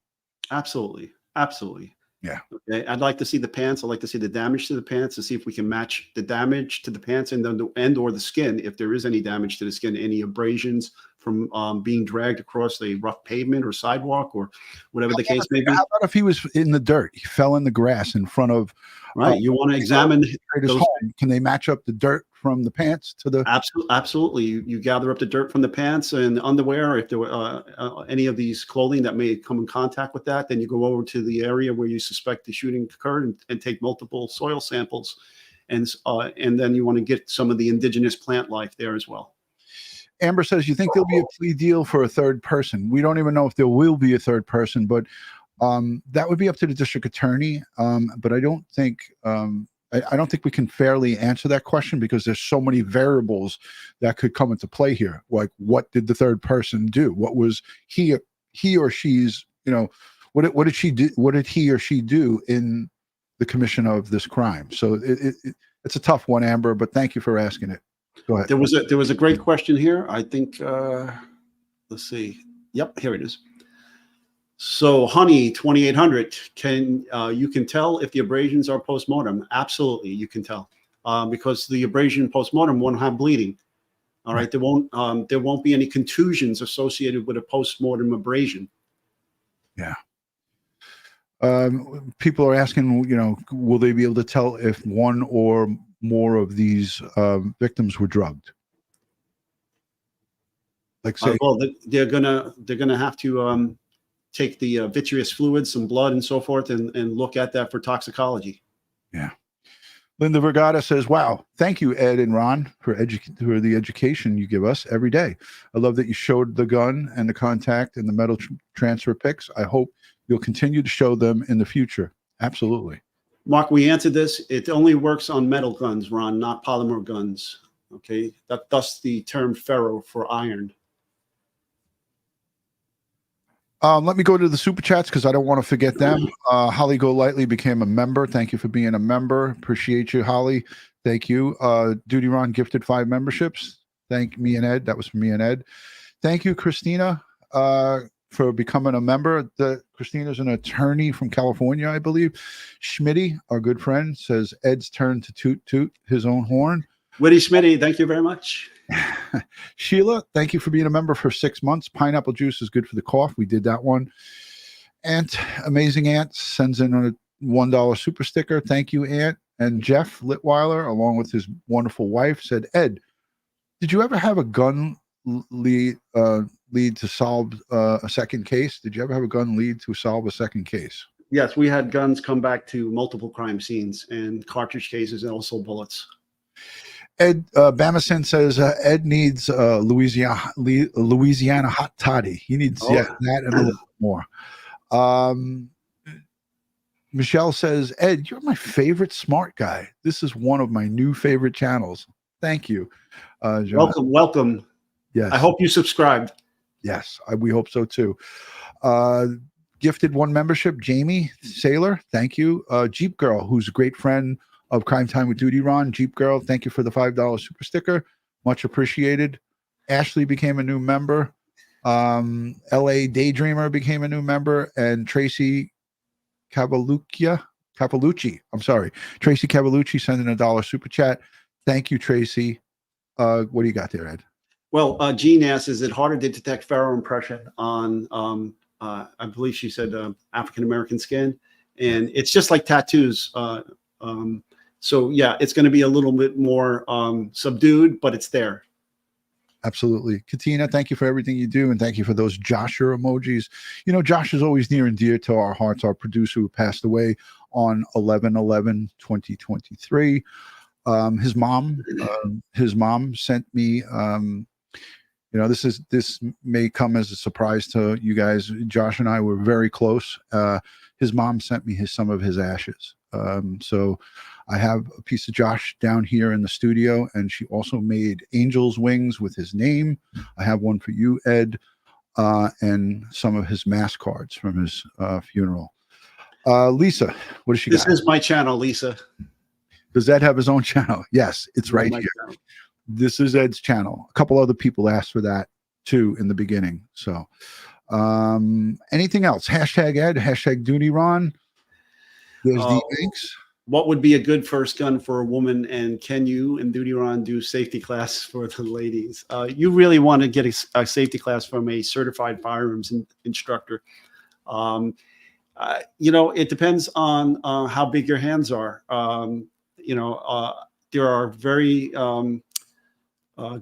Absolutely. Absolutely. Yeah. Okay. I'd like to see the pants. I'd like to see the damage to the pants to see if we can match the damage to the pants and or the skin. If there is any damage to the skin, any abrasions from being dragged across a rough pavement or sidewalk or whatever the case may be. How about if he was in the dirt? He fell in the grass in front of. Right. You want to examine those. Can they match up the dirt from the pants to the? Absolutely. You gather up the dirt from the pants and underwear. If there were any of these clothing that may come in contact with that, then you go over to the area where you suspect the shooting occurred and take multiple soil samples, and then you want to get some of the indigenous plant life there as well. Amber says, you think there'll be a plea deal for a third person? We don't even know if there will be a third person, but that would be up to the district attorney. But I don't think I don't think we can fairly answer that question because there's so many variables that could come into play here. Like, what did the third person do? What was he or she's, you know, what did she do? What did he or she do in the commission of this crime? So it's a tough one, Amber, but thank you for asking it. Go ahead. There was a great question here. I think, let's see. Yep, here it is. So, Honey 2800, you can tell if the abrasions are postmortem? Absolutely, you can tell, because the abrasion postmortem won't have bleeding. All right, there won't be any contusions associated with a postmortem abrasion. Yeah. People are asking, you know, will they be able to tell if one or more of these victims were drugged? Like, say, well, they're gonna have to take the vitreous fluids, some blood, and so forth, and look at that for toxicology. Yeah. Linda Vergata says, wow, thank you, Ed and Ron, for the education you give us every day. I love that you showed the gun and the contact and the metal transfer pics. I hope you'll continue to show them in the future. Absolutely. Mark, we answered this. It only works on metal guns, Ron, not polymer guns. Okay, thus the term ferro for iron. Let me go to the super chats because I don't want to forget them. Holly Golightly became a member. Thank you for being a member. Appreciate you, Holly. Thank you. DutyRon gifted 5 memberships. Thank me and Ed. That was for me and Ed. Thank you, Christina, for becoming a member. Christina's an attorney from California, I believe. Schmitty, our good friend, says Ed's turn to toot his own horn. Witty Schmitty, thank you very much. Sheila, thank you for being a member for 6 months. Pineapple juice is good for the cough. We did that one. Aunt, Amazing Aunt, sends in a $1 super sticker. Thank you, Aunt. And Jeff Litweiler, along with his wonderful wife, said, Ed, did you ever have a gun lead to solve a second case? Did you ever have a gun lead to solve a second case? Yes, we had guns come back to multiple crime scenes and cartridge cases and also bullets. Ed Bamison says Ed needs Louisiana hot toddy. He needs that and a little more. Michelle says, Ed, you're my favorite smart guy. This is one of my new favorite channels. Thank you. John. Welcome. Yes. I hope you subscribed. Yes, we hope so too. Gifted 1 membership, Jamie Saylor. Thank you. Jeep Girl, who's a great friend of Crime Time with DutyRon. Jeep Girl, thank you for the $5 super sticker. Much appreciated. Ashley became a new member. LA Daydreamer became a new member, and Tracy Cavallucci. I'm sorry. Tracy Cavallucci sending $1 super chat. Thank you, Tracy. What do you got there, Ed? Well, Jean asks, is it harder to detect pharoah impression on, I believe she said African-American skin? And it's just like tattoos. So yeah, it's going to be a little bit more subdued, but it's there. Absolutely. Katina, thank you for everything you do. And thank you for those Joshua emojis. You know, Josh is always near and dear to our hearts, our producer who passed away on 11/11/2023. His mom sent me, you know, this may come as a surprise to you guys. Josh and I were very close. His mom sent me some of his ashes. So I have a piece of Josh down here in the studio, and she also made angel's wings with his name. I have one for you, Ed, and some of his mass cards from his funeral. Lisa, what does she got? This is my channel, Lisa. Does Ed have his own channel? Yes, it's right here. Channel. This is Ed's channel. A couple other people asked for that too in the beginning. So anything else? Hashtag Ed, hashtag DutyRon. There's the links. What would be a good first gun for a woman, and can you and DutyRon do safety class for the ladies? You really want to get a safety class from a certified firearms instructor. You know, it depends on how big your hands are. You know, there are very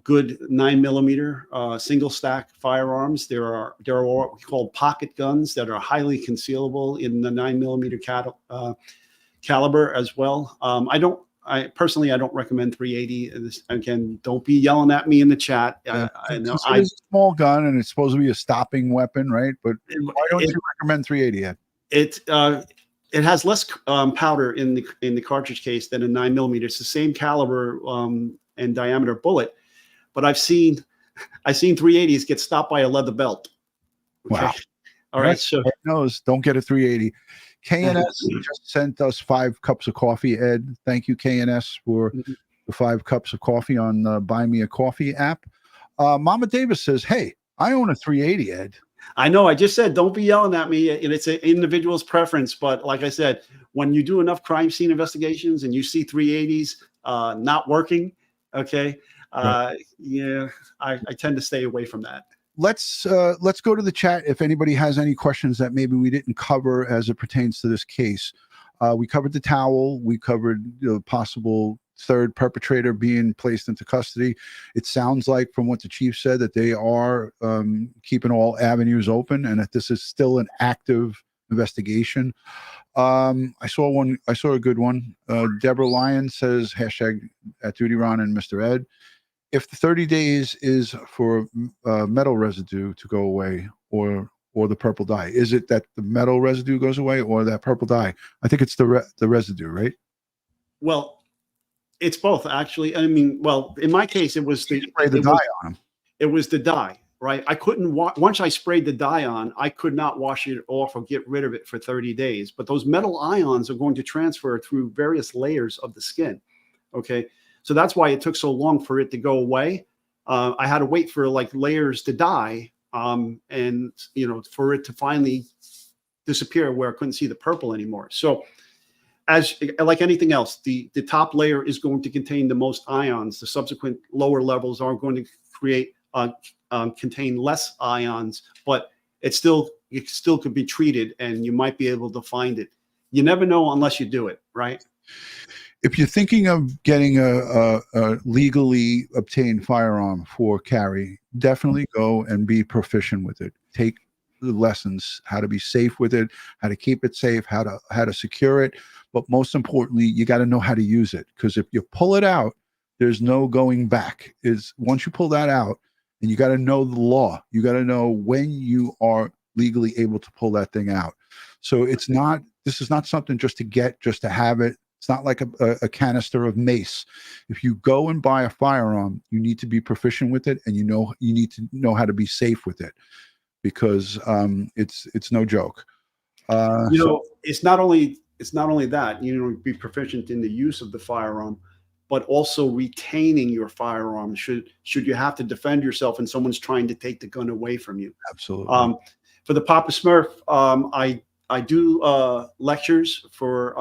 good 9mm single stack firearms. There are what we call pocket guns that are highly concealable in the 9mm caliber as well. I personally don't recommend 380. Again, don't be yelling at me in the chat. I know it's a small gun and it's supposed to be a stopping weapon, right? But why don't you recommend 380, Ed? It has less powder in the cartridge case than a 9mm. It's the same caliber and diameter bullet, but I've seen 380s get stopped by a leather belt. Okay? Wow. All right. So knows, don't get a 380. KNS just sent us 5 cups of coffee, Ed. Thank you, KNS, for the 5 cups of coffee on the Buy Me a Coffee app. Mama Davis says, hey, I own a 380, Ed. I know. I just said, don't be yelling at me. It's an individual's preference. But like I said, when you do enough crime scene investigations and you see 380s not working, okay, yeah, I tend to stay away from that. Let's go to the chat if anybody has any questions that maybe we didn't cover as it pertains to this case. We covered the towel. We covered the possible third perpetrator being placed into custody. It sounds like from what the chief said that they are keeping all avenues open and that this is still an active investigation. I saw a good one. Deborah Lyon says hashtag at DutyRon and Mr. Ed. If the 30 days is for metal residue to go away or the purple dye, is it that the metal residue goes away or that purple dye? I think it's the residue, right? Well, it's both, actually. I mean, well, in my case, it was the dye on them. It was the dye, right? I couldn't once I sprayed the dye on, I could not wash it off or get rid of it for 30 days. But those metal ions are going to transfer through various layers of the skin. Okay, so that's why it took so long for it to go away. I had to wait for like layers to die, and you know, for it to finally disappear where I couldn't see the purple anymore. So, as like anything else, the top layer is going to contain the most ions. The subsequent lower levels are going to create contain less ions, but it still could be treated, and you might be able to find it. You never know unless you do it, right? If you're thinking of getting a legally obtained firearm for carry, definitely go and be proficient with it. Take the lessons, how to be safe with it, how to keep it safe, how to secure it. But most importantly, you got to know how to use it, because if you pull it out, there's no going back. Once you pull that out, and you got to know the law, you got to know when you are legally able to pull that thing out. So this is not something just to have it. It's not like a canister of mace. If you go and buy a firearm, you need to be proficient with it, and you need to know how to be safe with it, because it's no joke. It's not only that, be proficient in the use of the firearm, but also retaining your firearm should you have to defend yourself and someone's trying to take the gun away from you. Absolutely. For the Papa Smurf, I do lectures for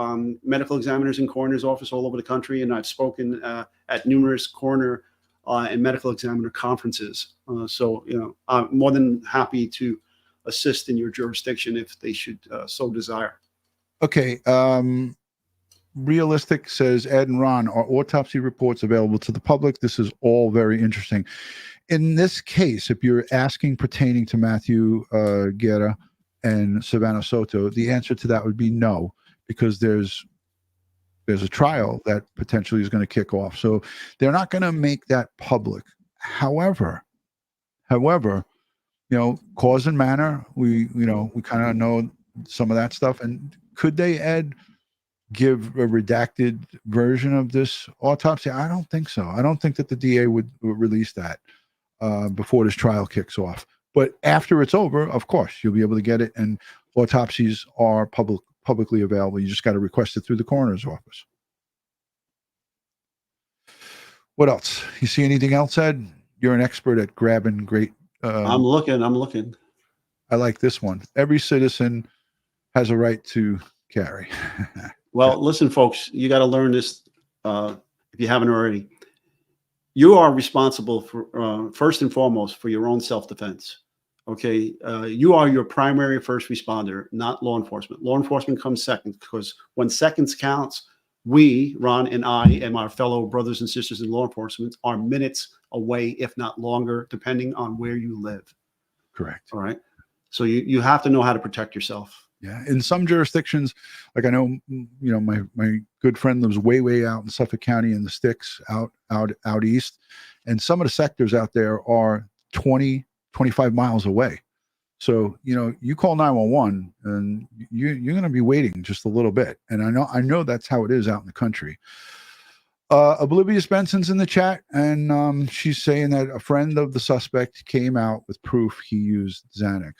medical examiners in coroner's office all over the country, and I've spoken at numerous coroner and medical examiner conferences. So, you know, I'm more than happy to assist in your jurisdiction if they should so desire. Okay. Realistic says, Ed and Ron, are autopsy reports available to the public? This is all very interesting. In this case, if you're asking pertaining to Matthew Guerra and Savanah Soto, the answer to that would be no, because there's a trial that potentially is going to kick off. So they're not going to make that public. However, you know, cause and manner, we kind of know some of that stuff. And could they, Ed, give a redacted version of this autopsy? I don't think so. I don't think that the DA would release that before this trial kicks off. But after it's over, of course, you'll be able to get it. And autopsies are publicly available. You just got to request it through the coroner's office. What else? You see anything else, Ed? You're an expert at grabbing great. I'm looking. I like this one. Every citizen has a right to carry. Well, listen, folks, you got to learn this if you haven't already. You are responsible for, first and foremost, for your own self-defense. Okay, you are your primary first responder, not law enforcement. Law enforcement comes second, because when seconds counts, we, Ron and I, and our fellow brothers and sisters in law enforcement are minutes away, if not longer, depending on where you live. Correct. All right. So you have to know how to protect yourself. Yeah. In some jurisdictions, like I know, you know, my good friend lives way out in Suffolk County in the sticks out east. And some of the sectors out there are 20, 25 miles away. So, you know, you call 911 and you're going to be waiting just a little bit. And I know that's how it is out in the country. Oblivious Benson's in the chat, and she's saying that a friend of the suspect came out with proof he used Xanax.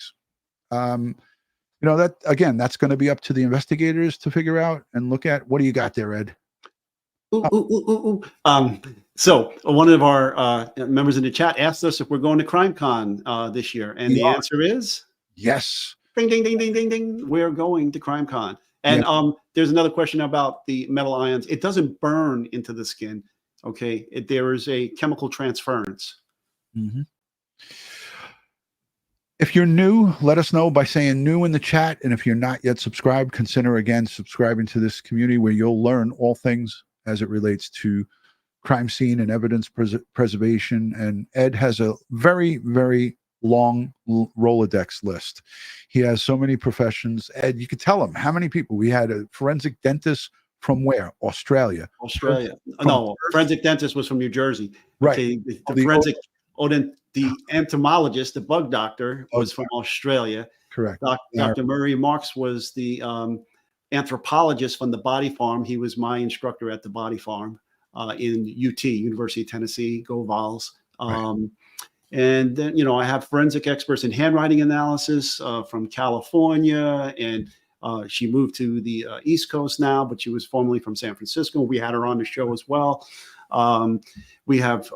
You know, that again, that's going to be up to the investigators to figure out and look at. What do you got there, Ed? So one of our members in the chat asked us if we're going to CrimeCon this year, and the answer is yes. Ding, ding, ding, ding, ding, ding. We're going to CrimeCon. And there's another question about the metal ions. It doesn't burn into the skin. Okay, there is a chemical transference. Mm-hmm. If you're new, let us know by saying new in the chat. And if you're not yet subscribed, consider again subscribing to this community where you'll learn all things as it relates to crime scene and evidence preservation. And Ed has a very, very long Rolodex list. He has so many professions. Ed, you could tell him how many people. We had a forensic dentist from where? Australia. No, forensic dentist was from New Jersey. Right. Okay, the entomologist, the bug doctor, was from Australia. Correct. Dr. Murray Marks was the anthropologist from the Body Farm. He was my instructor at the Body Farm in UT, University of Tennessee. Go Vols. And then, you know, I have forensic experts in handwriting analysis from California, and she moved to the East Coast now, but she was formerly from San Francisco. We had her on the show as well. We have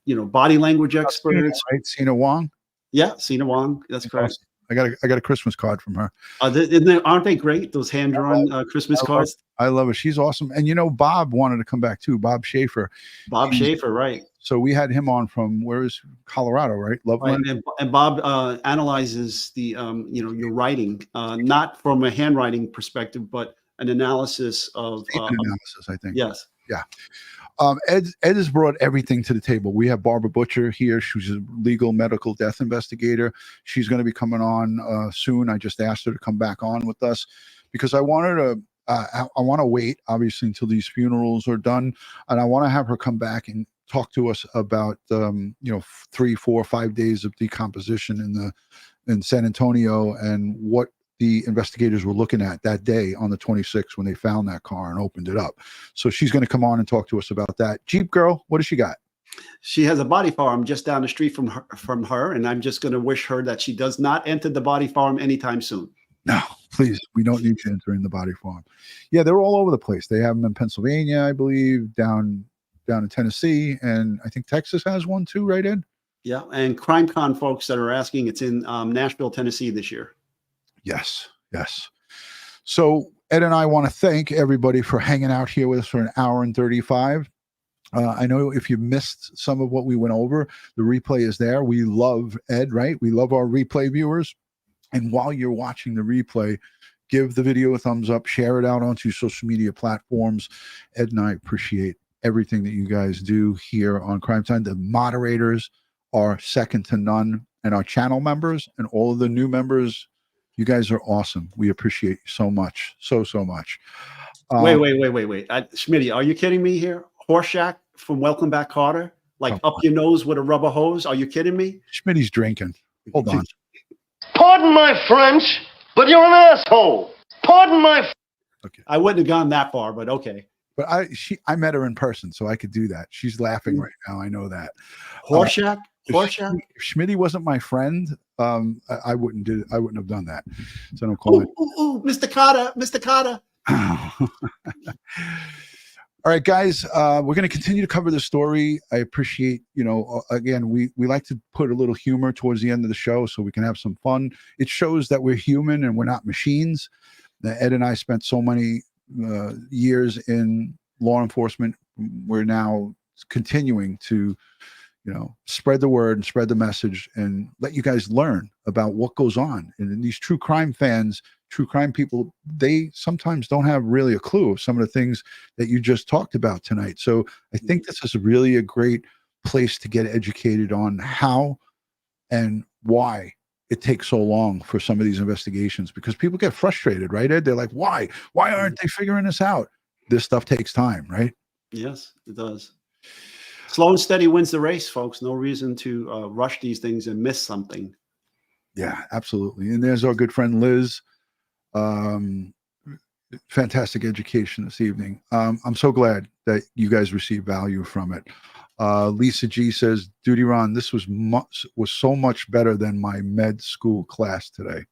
you know, body language experts. Right, Sina Wong. Yeah, Sina Wong. That's correct. I got a Christmas card from her. Aren't they great? Those hand-drawn Christmas cards. I love her. She's awesome. And you know, Bob wanted to come back too. Bob Schaefer. Right. So we had him on from where is Colorado, right? Loveland. Right. And Bob analyzes the you know, your writing, not from a handwriting perspective, but an analysis of analysis, I think. Yes. Yeah. Ed has brought everything to the table. We have Barbara Butcher here. She's a legal medical death investigator. She's going to be coming on soon. I just asked her to come back on with us because I want her to. I want to wait, obviously, until these funerals are done, and I want to have her come back and talk to us about you know, 3, 4, 5 days of decomposition in San Antonio and what the investigators were looking at that day on the 26th when they found that car and opened it up. So she's going to come on and talk to us about that. Jeep Girl, what does she got? She has a body farm just down the street from her, and I'm just going to wish her that she does not enter the body farm anytime soon. No, please. We don't need you entering the body farm. Yeah, they're all over the place. They have them in Pennsylvania, I believe, down down in Tennessee, and I think Texas has one too, right, Ed? Yeah, and CrimeCon folks that are asking, it's in Nashville, Tennessee this year. Yes, yes. So Ed and I want to thank everybody for hanging out here with us for an hour and 35. I know if you missed some of what we went over, the replay is there. We love Ed, right? We love our replay viewers. And while you're watching the replay, give the video a thumbs up, share it out onto social media platforms. Ed and I appreciate everything that you guys do here on Crime Time. The moderators are second to none, and our channel members and all of the new members, you guys are awesome. We appreciate you so much, so much. Wait. Schmitty, are you kidding me here? Horseshack from Welcome Back, Carter? Like up your nose with a rubber hose? Are you kidding me? Schmitty's drinking. Hold on. Pardon my French, but you're an asshole. Pardon my. Okay. I wouldn't have gone that far, but okay. But I met her in person, so I could do that. She's laughing right now. I know that. Horseshack? If Schmitty wasn't my friend, I wouldn't have done that. So don't call it. Ooh, Mr. Carter, Mr. Carter. All right, guys, we're going to continue to cover the story. I appreciate, again, we like to put a little humor towards the end of the show so we can have some fun. It shows that we're human and we're not machines. Ed and I spent so many years in law enforcement. We're now continuing to, spread the word and spread the message and let you guys learn about what goes on. And these true crime fans, true crime people, they sometimes don't have really a clue of some of the things that you just talked about tonight. So I think this is really a great place to get educated on how and why it takes so long for some of these investigations, because people get frustrated, right, Ed? They're like, why aren't they figuring this out? This stuff takes time, right? Yes, it does. Slow and steady wins the race, folks. No reason to rush these things and miss something. Yeah, absolutely. And there's our good friend Liz. Fantastic education this evening. I'm so glad that you guys received value from it. Lisa G says, DutyRon, this was so much better than my med school class today.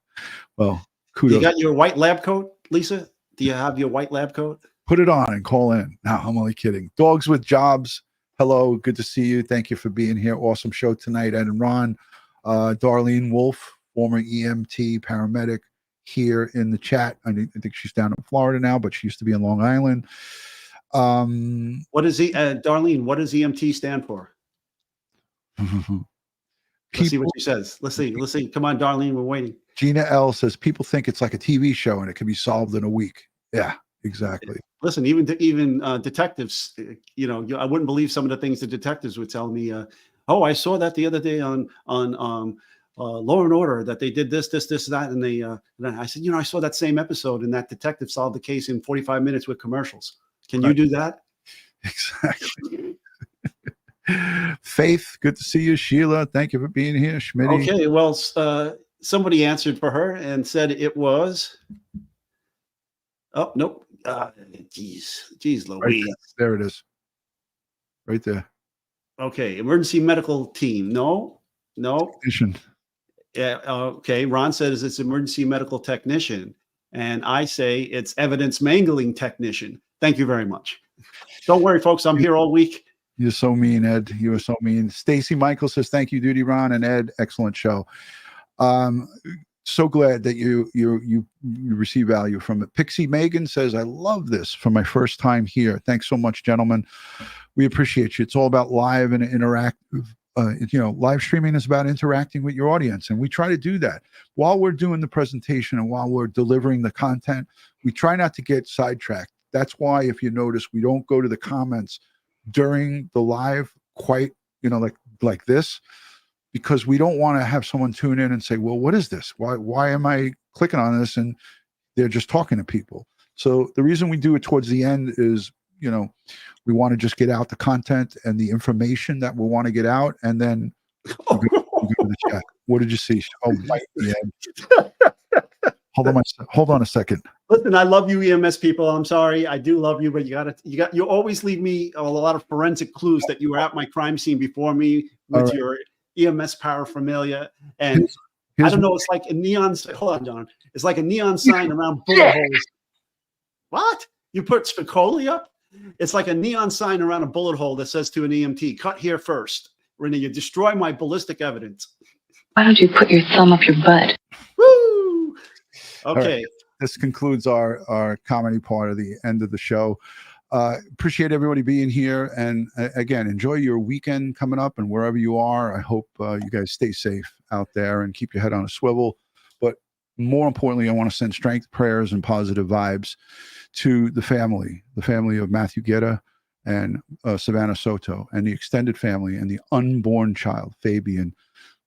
Well, kudos. You got your white lab coat, Lisa? Do you have your white lab coat? Put it on and call in. No, I'm only kidding. Dogs with Jobs. Hello, good to see you. Thank you for being here. Awesome show tonight, Ed and Ron. Darlene Wolf, former EMT paramedic, here in the chat. I think she's down in Florida now, but she used to be in Long Island. What is Darlene? What does EMT stand for? Let's see what she says. Let's see. Come on, Darlene, we're waiting. Gina L says people think it's like a TV show and it can be solved in a week. Yeah, exactly. Listen, even detectives, I wouldn't believe some of the things the detectives would tell me. Oh, I saw that the other day on Law and Order that they did this, that, and and I said, I saw that same episode, and that detective solved the case in 45 minutes with commercials. Can you do that? Exactly. Faith, good to see you. Sheila, thank you for being here. Schmitty. Okay, well, somebody answered for her and said it was. Oh, nope. Geez, Louise. Right there it is. Right there. Okay, emergency medical team. No. Technician. Yeah. Okay. Ron says it's emergency medical technician, and I say it's evidence mangling technician. Thank you very much. Don't worry, folks. I'm here all week. You're so mean, Ed. You are so mean. Stacy Michael says, thank you, DutyRon and Ed. Excellent show. So glad that you receive value from it. Pixie Megan says, I love this for my first time here. Thanks so much, gentlemen. We appreciate you. It's all about live and interactive. Live streaming is about interacting with your audience, and we try to do that while we're doing the presentation and while we're delivering the content. We try not to get sidetracked. That's why, if you notice, we don't go to the comments during the live quite, like this, because we don't want to have someone tune in and say, well, what is this? Why am I clicking on this? And they're just talking to people. So the reason we do it towards the end is, we want to just get out the content and the information that we want to get out. And then we'll go to the chat. What did you see? Oh, right. Yeah. Hold on a second. Listen, I love you, EMS people. I'm sorry. I do love you, but you always leave me a lot of forensic clues that you were at my crime scene before me with your EMS paraphernalia. And I don't know, it's like a neon, hold on, John. It's like a neon sign around bullet holes. What? You put Spicoli up? It's like a neon sign around a bullet hole that says to an EMT, cut here first. Renee, you destroy my ballistic evidence. Why don't you put your thumb up your butt? Woo! Okay. Right. This concludes our comedy part of the end of the show. Appreciate everybody being here. And again, enjoy your weekend coming up, and wherever you are, I hope you guys stay safe out there and keep your head on a swivel. But more importantly, I want to send strength, prayers, and positive vibes to the family of Matthew Guerra and Savanah Soto, and the extended family, and the unborn child, Fabian.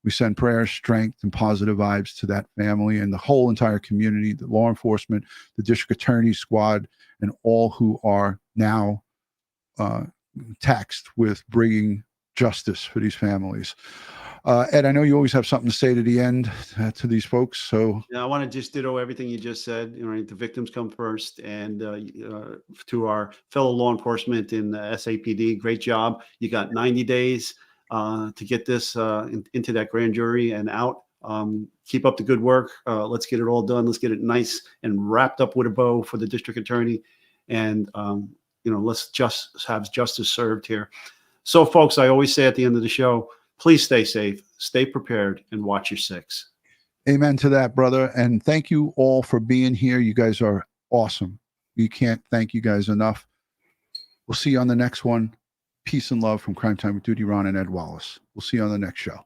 We send prayers, strength, and positive vibes to that family and the whole entire community, the law enforcement, the district attorney squad, and all who are now taxed with bringing justice for these families. Ed, I know you always have something to say to the end to these folks. So yeah, I want to just ditto everything you just said. Right, the victims come first, and to our fellow law enforcement in the SAPD, great job. You got 90 days to get this into that grand jury and out. Keep up the good work. Let's get it all done. Let's get it nice and wrapped up with a bow for the district attorney, and let's just have justice served here. So, folks, I always say at the end of the show, please stay safe, stay prepared, and watch your six. Amen to that, brother. And thank you all for being here. You guys are awesome. We can't thank you guys enough. We'll see you on the next one. Peace and love from Crime Time with DutyRon and Ed Wallace. We'll see you on the next show.